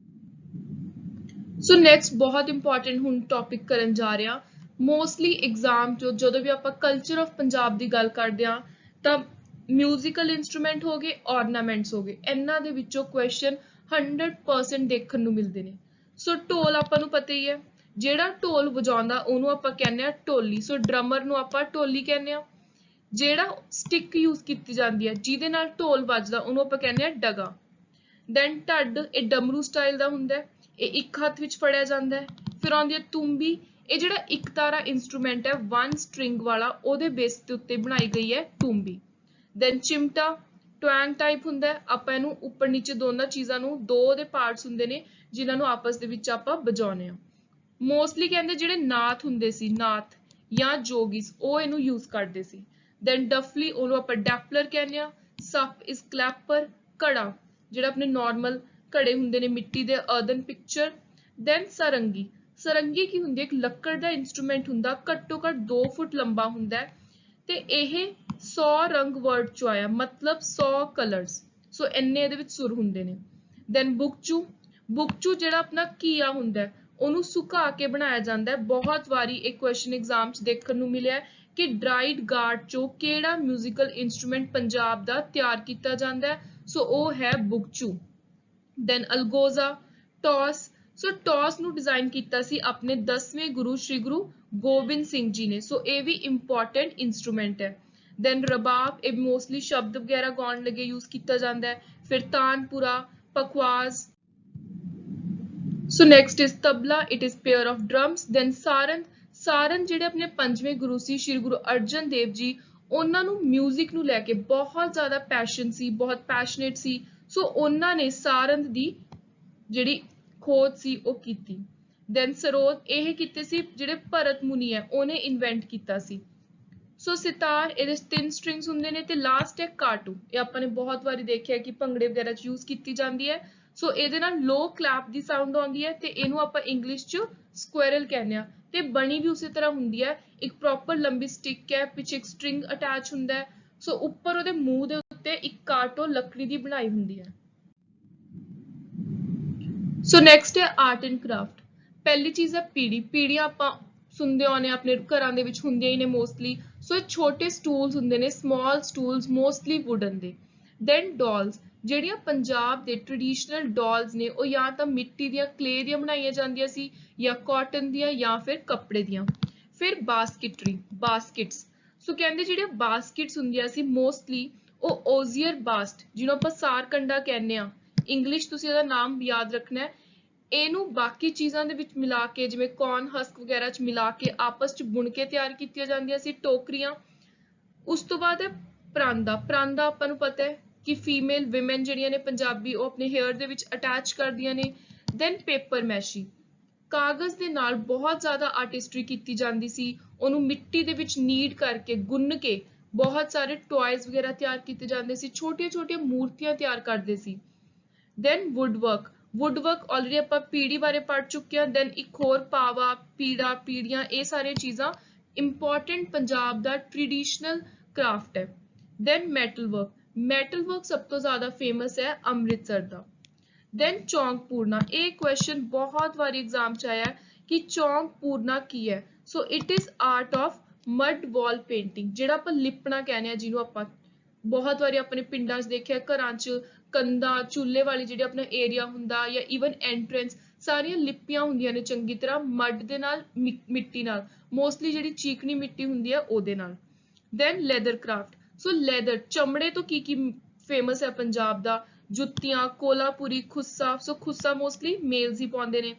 ਸੋ ਨੈਕਸਟ ਬਹੁਤ ਇੰਪੋਰਟੈਂਟ ਹੁਣ ਟੌਪਿਕ ਕਰਨ ਜਾ ਰਹੇ ਹਾਂ। ਮੋਸਟਲੀ ਐਗਜ਼ਾਮ 'ਚ ਜਦੋਂ ਵੀ ਆਪਾਂ ਕਲਚਰ ਆਫ ਪੰਜਾਬ ਦੀ ਗੱਲ ਕਰਦੇ ਹਾਂ ਤਾਂ ਮਿਊਜ਼ੀਕਲ ਇੰਸਟਰੂਮੈਂਟ ਹੋ ਗਏ, ਔਰਨਾਮੈਂਟਸ ਹੋ ਗਏ, ਇਹਨਾਂ ਦੇ ਵਿੱਚੋਂ ਕੁਐਸਚਨ 100% ਦੇਖਣ ਨੂੰ ਮਿਲਦੇ ਨੇ। ਸੋ ਢੋਲ ਆਪਾਂ ਨੂੰ ਪਤਾ ਹੀ ਹੈ, ਜਿਹੜਾ ਢੋਲ ਵਜਾਉਂਦਾ ਉਹਨੂੰ ਆਪਾਂ ਕਹਿੰਦੇ ਆ ਢੋਲੀ। ਸੋ ਡਰਮਰ ਨੂੰ ਆਪਾਂ ਢੋਲੀ ਕਹਿੰਦੇ ਆ। ਜਿਹੜਾ ਸਟਿਕ ਯੂਜ਼ ਕੀਤੀ ਜਾਂਦੀ ਹੈ ਜਿਹਦੇ ਨਾਲ ਢੋਲ ਵੱਜਦਾ ਉਹਨੂੰ ਆਪਾਂ ਕਹਿੰਦੇ ਆ ਡਗਾ। ਦੈਨ ਢੱਡ, ਇਹ ਡਮਰੂ ਸਟਾਈਲ ਦਾ ਹੁੰਦਾ ਹੈ, ਇਹ ਇੱਕ ਹੱਥ ਵਿੱਚ ਫੜਿਆ ਜਾਂਦਾ ਹੈ। ਫਿਰ ਆਉਂਦੀ ਹੈ ਤੂੰਬੀ, ਇਹ ਜਿਹੜਾ ਇੱਕ ਤਾਰਾ ਇੰਸਟਰੂਮੈਂਟ ਹੈ ਵਨ ਸਟ੍ਰਿੰਗ ਵਾਲਾ, ਉਹਦੇ ਬੇਸ ਦੇ ਉੱਤੇ ਬਣਾਈ ਗਈ ਹੈ ਤੂੰਬੀ। ਦੈਨ ਚਿਮਟਾ ਟਵੈਂਗ ਟਾਈਪ ਹੁੰਦਾ ਹੈ, ਆਪਾਂ ਇਹਨੂੰ ਉੱਪਰ ਨੀਚੇ ਦੋਨਾਂ ਚੀਜ਼ਾਂ ਨੂੰ, ਦੋ ਦੇ ਪਾਰਟਸ ਹੁੰਦੇ ਨੇ ਜਿਨ੍ਹਾਂ ਨੂੰ ਆਪਸ ਦੇ ਵਿੱਚ ਆਪਾਂ ਵਜਾਉਂਦੇ ਹਾਂ। ਮੋਸਟਲੀ ਕਹਿੰਦੇ ਜਿਹੜੇ ਨਾਥ ਹੁੰਦੇ ਸੀ, ਨਾਥ ਜਾਂ ਜੋਗੀਸ, ਉਹ ਇਹਨੂੰ ਯੂਜ਼ ਕਰਦੇ ਸੀ। ਦੈਨ ਡਫਲੀ, ਉਹਨੂੰ ਆਪਾਂ ਡੈਪਲਰ ਕਹਿੰਦੇ ਆ। ਸੱਪ ਇਜ਼ ਕਲੈਪਰ, ਘੜਾ ਜਿਹੜਾ ਆਪਣੇ ਨਾਰਮਲ ਘੜੇ ਹੁੰਦੇ ਨੇ ਮਿੱਟੀ ਦੇ, ਅਰਦਨ ਪਿਕਚਰ। ਦੈਨ ਸਰੰਗੀ ਕੀ ਹੁੰਦੀ ਹੈ? ਇੱਕ ਲੱਕੜ ਦਾ ਇੰਸਟਰੂਮੈਂਟ ਹੁੰਦਾ, ਘੱਟੋ ਘੱਟ 2 ਫੁੱਟ ਲੰਬਾ ਹੁੰਦਾ ਹੈ, ਤੇ ਇਹ 100 ਰੰਗ ਵਰਡ ਚੋਂ ਆਇਆ, ਮਤਲਬ 100 ਕਲਰਸ। ਸੋ ਇੰਨੇ ਇਹਦੇ ਵਿੱਚ ਸੁਰ ਹੁੰਦੇ ਨੇ। ਦੈਨ ਬੁਕਚੂ ਜਿਹੜਾ ਆਪਣਾ ਘੀਆ ਹੁੰਦਾ ਉਹਨੂੰ ਸੁਕਾ ਕੇ ਬਣਾਇਆ ਜਾਂਦਾ ਹੈ। ਬਹੁਤ ਵਾਰੀ ਇਹ ਕੁਐਸਚਨ ਐਗਜ਼ਾਮ 'ਚ ਦੇਖਣ ਨੂੰ ਮਿਲਿਆ ਕਿ ਡਰਾਈਡ ਗਾਰਡ ਚੋਂ ਕਿਹੜਾ ਮਿਊਜ਼ੀਕਲ ਇੰਸਟਰੂਮੈਂਟ ਪੰਜਾਬ ਦਾ ਤਿਆਰ ਕੀਤਾ ਜਾਂਦਾ ਹੈ? ਸੋ ਉਹ ਹੈ ਬੁਕਚੂ। ਦੈਨ ਅਲਗੋਜ਼ਾ, ਟੌਸ। ਸੋ ਟੌਸ ਨੂੰ ਡਿਜ਼ਾਈਨ ਕੀਤਾ ਸੀ ਆਪਣੇ 10ਵੇਂ ਗੁਰੂ ਸ਼੍ਰੀ ਗੁਰੂ ਗੋਬਿੰਦ ਸਿੰਘ ਜੀ ਨੇ। ਸੋ ਇਹ ਵੀ ਇੰਪੋਰਟੈਂਟ ਇੰਸਟਰੂਮੈਂਟ ਹੈ। ਦੈਨ ਰਬਾਬ, ਇਹ ਮੋਸਟਲੀ ਸ਼ਬਦ ਵਗੈਰਾ ਗਾਉਣ ਲੱਗੇ ਯੂਜ਼ ਕੀਤਾ ਜਾਂਦਾ ਹੈ। ਫਿਰ ਤਾਨਪੁਰਾ, ਪਖਵਾਜ਼। So next is tabla, it is pair of drums. Then ਸਾਰੰਗ ਜਿਹੜੇ ਆਪਣੇ 5ਵੇਂ ਗੁਰੂ ਸੀ ਸ਼੍ਰੀ ਗੁਰੂ ਅਰਜਨ ਦੇਵ ਜੀ, ਉਹਨਾਂ ਨੂੰ ਮਿਊਜ਼ਿਕ ਨੂੰ ਲੈ ਕੇ ਬਹੁਤ ਜ਼ਿਆਦਾ ਪੈਸ਼ਨ ਸੀ, ਬਹੁਤ ਪੈਸ਼ਨੇਟ ਸੀ। ਸੋ ਉਹਨਾਂ ਨੇ ਸਾਰੰਗ ਦੀ ਜਿਹੜੀ ਖੋਜ ਸੀ ਉਹ ਕੀਤੀ। ਦੈਨ ਸਰੋਦ, ਇਹ ਕੀਤੇ ਸੀ ਜਿਹੜੇ ਭਰਤ ਮੁਨੀ ਹੈ ਉਹਨੇ ਇਨਵੈਂਟ ਕੀਤਾ ਸੀ। ਸੋ ਸਿਤਾਰ, ਇਹਦੇ 3 ਸਟ੍ਰਿੰਗਸ ਹੁੰਦੇ ਨੇ। ਤੇ ਲਾਸਟ ਹੈ ਕਾਟੂ, ਇਹ ਆਪਾਂ ਨੇ ਬਹੁਤ ਵਾਰੀ ਦੇਖਿਆ ਕਿ ਭੰਗੜੇ ਵਗੈਰਾ 'ਚ ਯੂਜ਼ ਕੀਤੀ ਜਾਂਦੀ ਹੈ। ਸੋ ਇਹਦੇ ਨਾਲ ਲੋ ਕਲੈਪ ਦੀ ਸਾਊਂਡ ਆਉਂਦੀ ਹੈ, ਤੇ ਇਹਨੂੰ ਆਪਾਂ ਇੰਗਲਿਸ਼ 'ਚ ਸਕੁਐਰਲ ਕਹਿੰਦੇ ਆ। ਤੇ ਬਣੀ ਵੀ ਉਸੇ ਤਰ੍ਹਾਂ ਹੁੰਦੀ ਹੈ, ਇੱਕ ਪ੍ਰੋਪਰ ਲੰਬੀ ਸਟਿਕ ਹੈ, ਪਿੱਛੇ ਇੱਕ ਸਟ੍ਰਿੰਗ ਅਟੈਚ ਹੁੰਦਾ ਹੈ। ਸੋ ਉੱਪਰ ਉਹਦੇ ਮੂੰਹ ਦੇ ਉੱਤੇ ਇੱਕ ਕਾਟੋ ਲੱਕੜੀ ਦੀ ਬਣਾਈ ਹੁੰਦੀ ਹੈ। ਸੋ ਨੈਕਸਟ ਹੈ ਆਰਟ ਐਂਡ ਕਰਾਫਟ। ਪਹਿਲੀ ਚੀਜ਼ ਹੈ ਪੀੜੀਆਂ ਆਪਾਂ ਸੁਣਦੇ ਆਉਂਦੇ ਹਾਂ, ਆਪਣੇ ਘਰਾਂ ਦੇ ਵਿੱਚ ਹੁੰਦੀਆਂ ਹੀ ਨੇ ਮੋਸਟਲੀ। ਸੋ ਇਹ ਛੋਟੇ ਸਟੂਲਸ ਹੁੰਦੇ ਨੇ, ਸਮਾਲ ਸਟੂਲਸ, ਮੋਸਟਲੀ ਵੁਡਨ ਦੇ। ਦੈਨ ਡੋਲਸ, ਜਿਹੜੀਆਂ ਪੰਜਾਬ ਦੇ ਟ੍ਰੈਡੀਸ਼ਨਲ ਡੋਲਸ ਨੇ ਉਹ ਜਾਂ ਤਾਂ ਮਿੱਟੀ ਦੀਆਂ ਕਲੇ ਦੀਆਂ ਬਣਾਈਆਂ ਜਾਂਦੀਆਂ ਸੀ ਜਾਂ ਕਾਟਨ ਦੀਆਂ ਜਾਂ ਫਿਰ ਕੱਪੜੇ ਦੀਆਂ। ਫਿਰ ਬਾਸਕਿਟਰੀ, ਬਾਸਕਿਟਸ, ਸੋ ਕਹਿੰਦੇ ਜਿਹੜੇ ਬਾਸਕਿਟਸ ਹੁੰਦੀਆਂ ਸੀ ਮੋਸਟਲੀ ਉਹ ਓਜ਼ੀਅਰ ਬਾਸਟ, ਜਿਹਨੂੰ ਆਪਾਂ ਸਾਰਕੰਡਾ ਕਹਿੰਦੇ ਆ, ਇੰਗਲਿਸ਼ ਤੁਸੀਂ ਇਹਦਾ ਨਾਮ ਯਾਦ ਰੱਖਣਾ ਹੈ। ਇਹਨੂੰ ਬਾਕੀ ਚੀਜ਼ਾਂ ਦੇ ਵਿੱਚ ਮਿਲਾ ਕੇ ਜਿਵੇਂ ਕੌਰਨ ਹਸਕ ਵਗੈਰਾ ਚ ਮਿਲਾ ਕੇ ਆਪਸ ਚ ਬੁਣ ਕੇ ਤਿਆਰ ਕੀਤੀਆਂ ਜਾਂਦੀਆਂ ਸੀ ਟੋਕਰੀਆਂ। ਉਸ ਤੋਂ ਬਾਅਦ ਹੈ ਪਰਾਂਦਾ। ਪਰਾਂਦਾ ਆਪਾਂ ਨੂੰ ਪਤਾ ਹੈ ਕਿ ਫੀਮੇਲ ਵਿਮਨ ਜਿਹੜੀਆਂ ਨੇ ਪੰਜਾਬੀ ਉਹ ਆਪਣੇ ਹੇਅਰ ਦੇ ਵਿੱਚ ਅਟੈਚ ਕਰਦੀਆਂ ਨੇ। ਦੈਨ ਪੇਪਰ ਮੈਸ਼ੀ, ਕਾਗਜ਼ ਦੇ ਨਾਲ ਬਹੁਤ ਜ਼ਿਆਦਾ ਆਰਟਿਸਟਰੀ ਕੀਤੀ ਜਾਂਦੀ ਸੀ, ਉਹਨੂੰ ਮਿੱਟੀ ਦੇ ਵਿੱਚ ਨੀਡ ਕਰਕੇ ਗੁੰਨ ਕੇ ਬਹੁਤ ਸਾਰੇ ਟॉयਜ਼ ਵਗੈਰਾ ਤਿਆਰ ਕੀਤੇ ਜਾਂਦੇ ਸੀ, ਛੋਟੀਆਂ ਛੋਟੀਆਂ ਮੂਰਤੀਆਂ ਤਿਆਰ ਕਰਦੇ ਸੀ। ਦੈਨ ਵੁੱਡਵਰਕ, ਵੁੱਡਵਰਕ ਆਲਰੇਡੀ ਆਪਾਂ ਪੀੜੀ ਬਾਰੇ ਪੜ੍ਹ ਚੁੱਕੇ ਹਾਂ। ਦੈਨ ਇੱਕ ਹੋਰ ਪਾਵਾ, ਪੀੜਾ, ਪੀੜੀਆਂ, ਇਹ ਸਾਰੀਆਂ ਚੀਜ਼ਾਂ ਇੰਪੋਰਟੈਂਟ ਪੰਜਾਬ ਦਾ ਟ੍ਰੈਡੀਸ਼ਨਲ ਕ੍ਰਾਫਟ ਹੈ। Then metal work, metal work ਸਭ ਤੋਂ ਜ਼ਿਆਦਾ ਫੇਮਸ ਹੈ ਅੰਮ੍ਰਿਤਸਰ ਦਾ। ਦੈਨ ਚੌਂਕ ਪੂਰਨਾ, ਇਹ ਕੁਐਸਚਨ ਬਹੁਤ ਵਾਰੀ ਐਗਜ਼ਾਮ ਚ ਆਇਆ ਕਿ ਚੌਂਕ ਪੂਰਨਾ ਕੀ ਹੈ। So it is art of mud wall painting, ਜਿਹੜਾ ਆਪਾਂ ਲਿਪਣਾ ਕਹਿੰਦੇ ਆ, ਜਿਹਨੂੰ ਆਪਾਂ ਬਹੁਤ ਵਾਰੀ ਆਪਣੇ ਪਿੰਡਾਂ 'ਚ ਦੇਖਿਆ, ਘਰਾਂ 'ਚ ਕੰਧਾਂ ਚੁੱਲ੍ਹੇ ਵਾਲੀ ਜਿਹੜੀ ਆਪਣਾ ਏਰੀਆ ਹੁੰਦਾ ਜਾਂ ਈਵਨ ਐਂਟਰੈਂਸ ਸਾਰੀਆਂ ਲਿਪੀਆਂ ਹੁੰਦੀਆਂ ਨੇ ਚੰਗੀ ਤਰ੍ਹਾਂ ਮਡ ਦੇ ਨਾਲ, ਮਿੱਟੀ ਨਾਲ, ਮੋਸਟਲੀ ਜਿਹੜੀ ਚੀਕਣੀ ਮਿੱਟੀ ਹੁੰਦੀ ਹੈ ਉਹਦੇ ਨਾਲ। ਦੈਨ ਲੈਦਰ ਕਰਾਫਟ, ਸੋ ਲੈਦਰ, ਚਮੜੇ ਤੋਂ ਕੀ ਫੇਮਸ ਹੈ ਪੰਜਾਬ ਦਾ, ਜੁੱਤੀਆਂ, ਕੋਲਾਪੁਰੀ, ਖੁੱਸਾ, ਸੋ ਖੁੱਸਾ ਮੋਸਟਲੀ ਮੇਲਸ ਹੀ ਪਾਉਂਦੇ ਨੇ।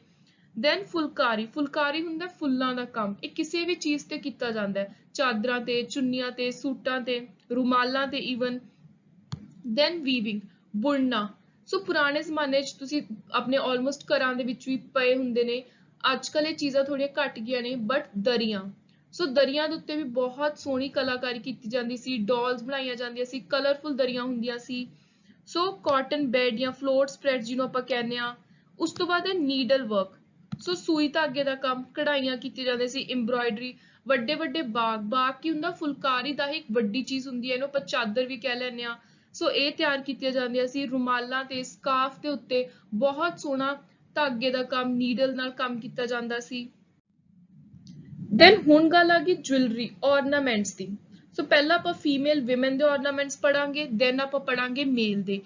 ਦੈਨ ਫੁਲਕਾਰੀ, ਫੁਲਕਾਰੀ ਹੁੰਦਾ ਫੁੱਲਾਂ ਦਾ ਕੰਮ, ਇਹ ਕਿਸੇ ਵੀ ਚੀਜ਼ ਤੇ ਕੀਤਾ ਜਾਂਦਾ ਹੈ, ਚਾਦਰਾਂ ਤੇ, ਚੁੰਨੀਆਂ ਤੇ, ਸੂਟਾਂ ਤੇ, ਰੁਮਾਲਾਂ ਤੇ ਈਵਨ। ਦੈਨ ਵੀਵਿੰਗ, ਬੁਣਨਾ, ਸੋ ਪੁਰਾਣੇ ਜ਼ਮਾਨੇ 'ਚ ਤੁਸੀਂ ਆਪਣੇ ਆਲਮੋਸਟ ਘਰਾਂ ਦੇ ਵਿੱਚ ਵੀ ਪਏ ਹੁੰਦੇ ਨੇ, ਅੱਜ ਕੱਲ੍ਹ ਇਹ ਚੀਜ਼ਾਂ ਥੋੜ੍ਹੀਆਂ ਘੱਟ ਗਈਆਂ ਨੇ, ਬਟ ਦਰੀਆਂ, ਸੋ ਦਰੀਆਂ ਦੇ ਉੱਤੇ ਵੀ ਬਹੁਤ ਸੋਹਣੀ ਕਲਾਕਾਰੀ ਕੀਤੀ ਜਾਂਦੀ ਸੀ, ਡਾਲਸ ਬਣਾਈਆਂ ਜਾਂਦੀਆਂ ਸੀ, ਕਲਰਫੁਲ ਦਰੀਆਂ ਹੁੰਦੀਆਂ ਸੀ। ਸੋ ਕਾਟਨ ਬੈਡ ਜਾਂ ਫਲੋਰ ਸਪਰੈਡ ਜਿਹਨੂੰ ਆਪਾਂ ਕਹਿੰਦੇ ਆ। ਉਸ ਤੋਂ ਬਾਅਦ ਹੈ ਨੀਡਲ ਵਰਕ, ਸੋ ਸੂਈ ਧਾਗੇ ਦਾ ਕੰਮ, ਕਢਾਈਆਂ ਕੀਤੀਆਂ ਜਾਂਦੀਆਂ ਸੀ, ਐਮਬਰਾਇਡਰੀ, ਵੱਡੇ ਵੱਡੇ ਬਾਗ, ਬਾਗ ਕੀ ਹੁੰਦਾ, ਫੁਲਕਾਰੀ ਦਾ ਹੀ ਇੱਕ ਵੱਡੀ ਚੀਜ਼ ਹੁੰਦੀ ਹੈ, ਇਹਨੂੰ ਆਪਾਂ ਚਾਦਰ ਵੀ ਕਹਿ ਲੈਂਦੇ ਹਾਂ। ਸੋ ਇਹ ਤਿਆਰ ਕੀਤੀਆਂ ਜਾਂਦੀਆਂ ਸੀ, ਰੁਮਾਲਾਂ ਤੇ, ਸਕਾਰਫ ਦੇ ਉੱਤੇ ਬਹੁਤ ਸੋਹਣਾ ਧਾਗੇ ਦਾ ਕੰਮ, ਨੀਡਲ ਨਾਲ ਕੰਮ ਕੀਤਾ ਜਾਂਦਾ ਸੀ। ਦੈਨ ਹੁਣ ਗੱਲ ਆ ਗਈ ਜੁਐਲਰੀ, ornaments ਦੀ। ਸੋ ਪਹਿਲਾਂ ਆਪਾਂ ਫੀਮੇਲ ਵਿਮਨ ਦੇ ornaments ਪੜਾਂਗੇ, ਦੈਨ ਆਪਾਂ ਪੜਾਂਗੇ ਮੇਲ ਦੇ।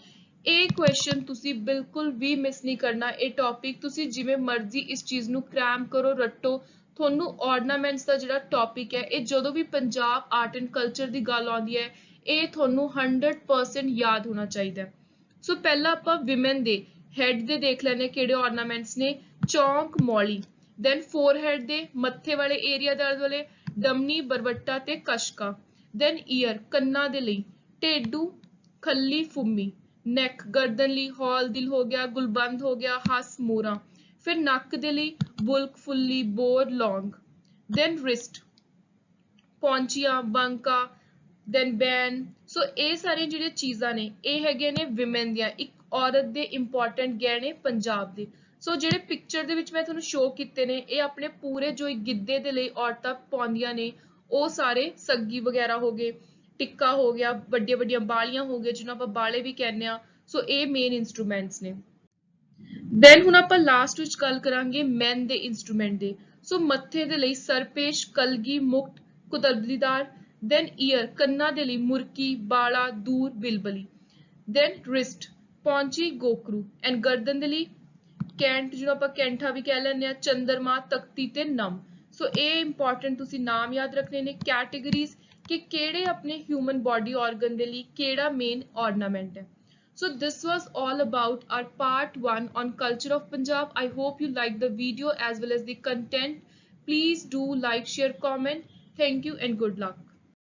ਇਹ ਕੁਐਸਚਨ ਤੁਸੀਂ ਬਿਲਕੁਲ ਵੀ ਮਿਸ ਨਹੀਂ ਕਰਨਾ, ਇਹ ਟੌਪਿਕ ਤੁਸੀਂ ਜਿਵੇਂ ਮਰਜ਼ੀ ਇਸ ਚੀਜ਼ ਨੂੰ ਕ੍ਰੈਮ ਕਰੋ, ਰੱਟੋ, ਤੁਹਾਨੂੰ ornaments ਦਾ ਜਿਹੜਾ ਟੌਪਿਕ ਹੈ ਇਹ ਜਦੋਂ ਵੀ ਪੰਜਾਬ ਆਰਟ ਐਂਡ ਕਲਚਰ ਦੀ ਗੱਲ ਆਉਂਦੀ ਹੈ ਇਹ ਤੁਹਾਨੂੰ 100% ਯਾਦ ਹੋਣਾ ਚਾਹੀਦਾ ਹੈ। ਸੋ ਪਹਿਲਾਂ ਆਪਾਂ ਵਿਮਨ ਦੇ ਹੈਡ ਦੇ ਦੇਖ ਲੈਣੇ ਕਿਹੜੇ ornaments ਨੇ। ਚੌਂਕ, ਮੌਲੀ। ਦੈਨ ਫੋਰਹੈਡ ਦੇ ਮੱਥੇ ਵਾਲੇ ਏਰੀਆ ਦੇ ਆਲੇ ਦੁਆਲੇ ਡਮਣੀ, ਬਰਵੱਟਾ ਤੇ ਕਸ਼ਕਾ। ਦੈਨ ਈਅਰ, ਕੰਨਾਂ ਦੇ ਲਈ ਢੇਡੂ, ਖੱਲੀ, ਫੁੰਮੀ। ਨੈਕ, ਗਰਦਨ ਲਈ ਹੌਲ ਦਿਲ ਹੋ ਗਿਆ, ਗੁਲਬੰਦ ਹੋ ਗਿਆ, ਹੱਸ, ਮੋਰਾਂ। ਫਿਰ ਨੱਕ ਦੇ ਲਈ ਬੁਲਕ, ਫੁੱਲੀ, ਬੋਰ, ਲੌਂਗ। ਦੈਨ ਰਿਸਟ, ਪੌਂਚੀਆਂ, ਬਾਂਕਾ, ਦੈਨ ਬੈਨ। ਸੋ ਇਹ ਸਾਰੀਆਂ ਜਿਹੜੀਆਂ ਚੀਜ਼ਾਂ ਨੇ ਇਹ ਹੈਗੀਆਂ ਨੇ ਵਿਮਨ ਦੀਆਂ, ਇੱਕ ਔਰਤ ਦੇ ਇੰਪੋਰਟੈਂਟ ਗਹਿਣੇ ਪੰਜਾਬ ਦੇ। ਸੋ ਜਿਹੜੇ ਪਿਕਚਰ ਦੇ ਵਿੱਚ ਮੈਂ ਤੁਹਾਨੂੰ ਸ਼ੋਅ ਕੀਤੇ ਨੇ ਇਹ ਆਪਣੇ ਪੂਰੇ ਜੋ ਗਿੱਧੇ ਦੇ ਲਈ ਔਰਤਾਂ ਪਾਉਂਦੀਆਂ ਨੇ ਉਹ ਸਾਰੇ, ਸੱਗੀ ਵਗੈਰਾ ਹੋ ਗਏ, ਟਿੱਕਾ ਹੋ ਗਿਆ, ਵੱਡੀਆਂ ਵੱਡੀਆਂ ਬਾਲੀਆਂ ਹੋ ਗਏ ਜਿਹਨੂੰ ਆਪਾਂ ਬਾਲੇ ਵੀ ਕਹਿੰਦੇ ਆ। ਸੋ ਇਹ ਮੇਨ ਇੰਸਟਰੂਮੈਂਟਸ ਨੇ। ਦੈਨ ਹੁਣ ਆਪਾਂ ਲਾਸਟ ਵਿੱਚ ਗੱਲ ਕਰਾਂਗੇ ਮੈਨ ਦੇ ਇੰਸਟਰੂਮੈਂਟ ਦੇ। ਸੋ ਮੱਥੇ ਦੇ ਲਈ ਸਰਪੇਸ਼, ਕਲਗੀ, ਮੁਕਟ, ਕੁਤਬਦੀਦਾਰ। ਦੈਨ ਈਅਰ, ਕੰਨਾਂ ਦੇ ਲਈ ਮੁਰਕੀ, ਬਾਲਾ, ਦੂਰ, ਬਿਲਬਲੀ। ਦੈਨ ਰਿਸਟ, ਪੌਂਚੀ, ਗੋਕਰੂ। ਐਂਡ ਗਰਦਨ ਦੇ ਲਈ ਕੈਂਟ, ਜਿਹਨੂੰ ਆਪਾਂ ਕੈਂਠਾ ਵੀ ਕਹਿ ਲੈਂਦੇ ਹਾਂ, ਚੰਦਰਮਾ, ਤਖਤੀ ਤੇ ਨਮ। ਸੋ ਇਹ ਇੰਪੋਰਟੈਂਟ ਤੁਸੀਂ ਨਾਮ ਯਾਦ ਰੱਖਣੇ ਨੇ। ਕੈਟੇਗਰੀਜ਼ ਕਿ ਕਿਹੜੇ ਆਪਣੇ ਹਿਊਮਨ ਬੋਡੀ ਆਰਗਨ ਦੇ ਲਈ ਕਿਹੜਾ ਮੇਨ ornament ਹੈ। So this was all about our part 1 on culture of Punjab. I hope you liked the video as well as the content. Please do like, share, comment. Thank you and good luck.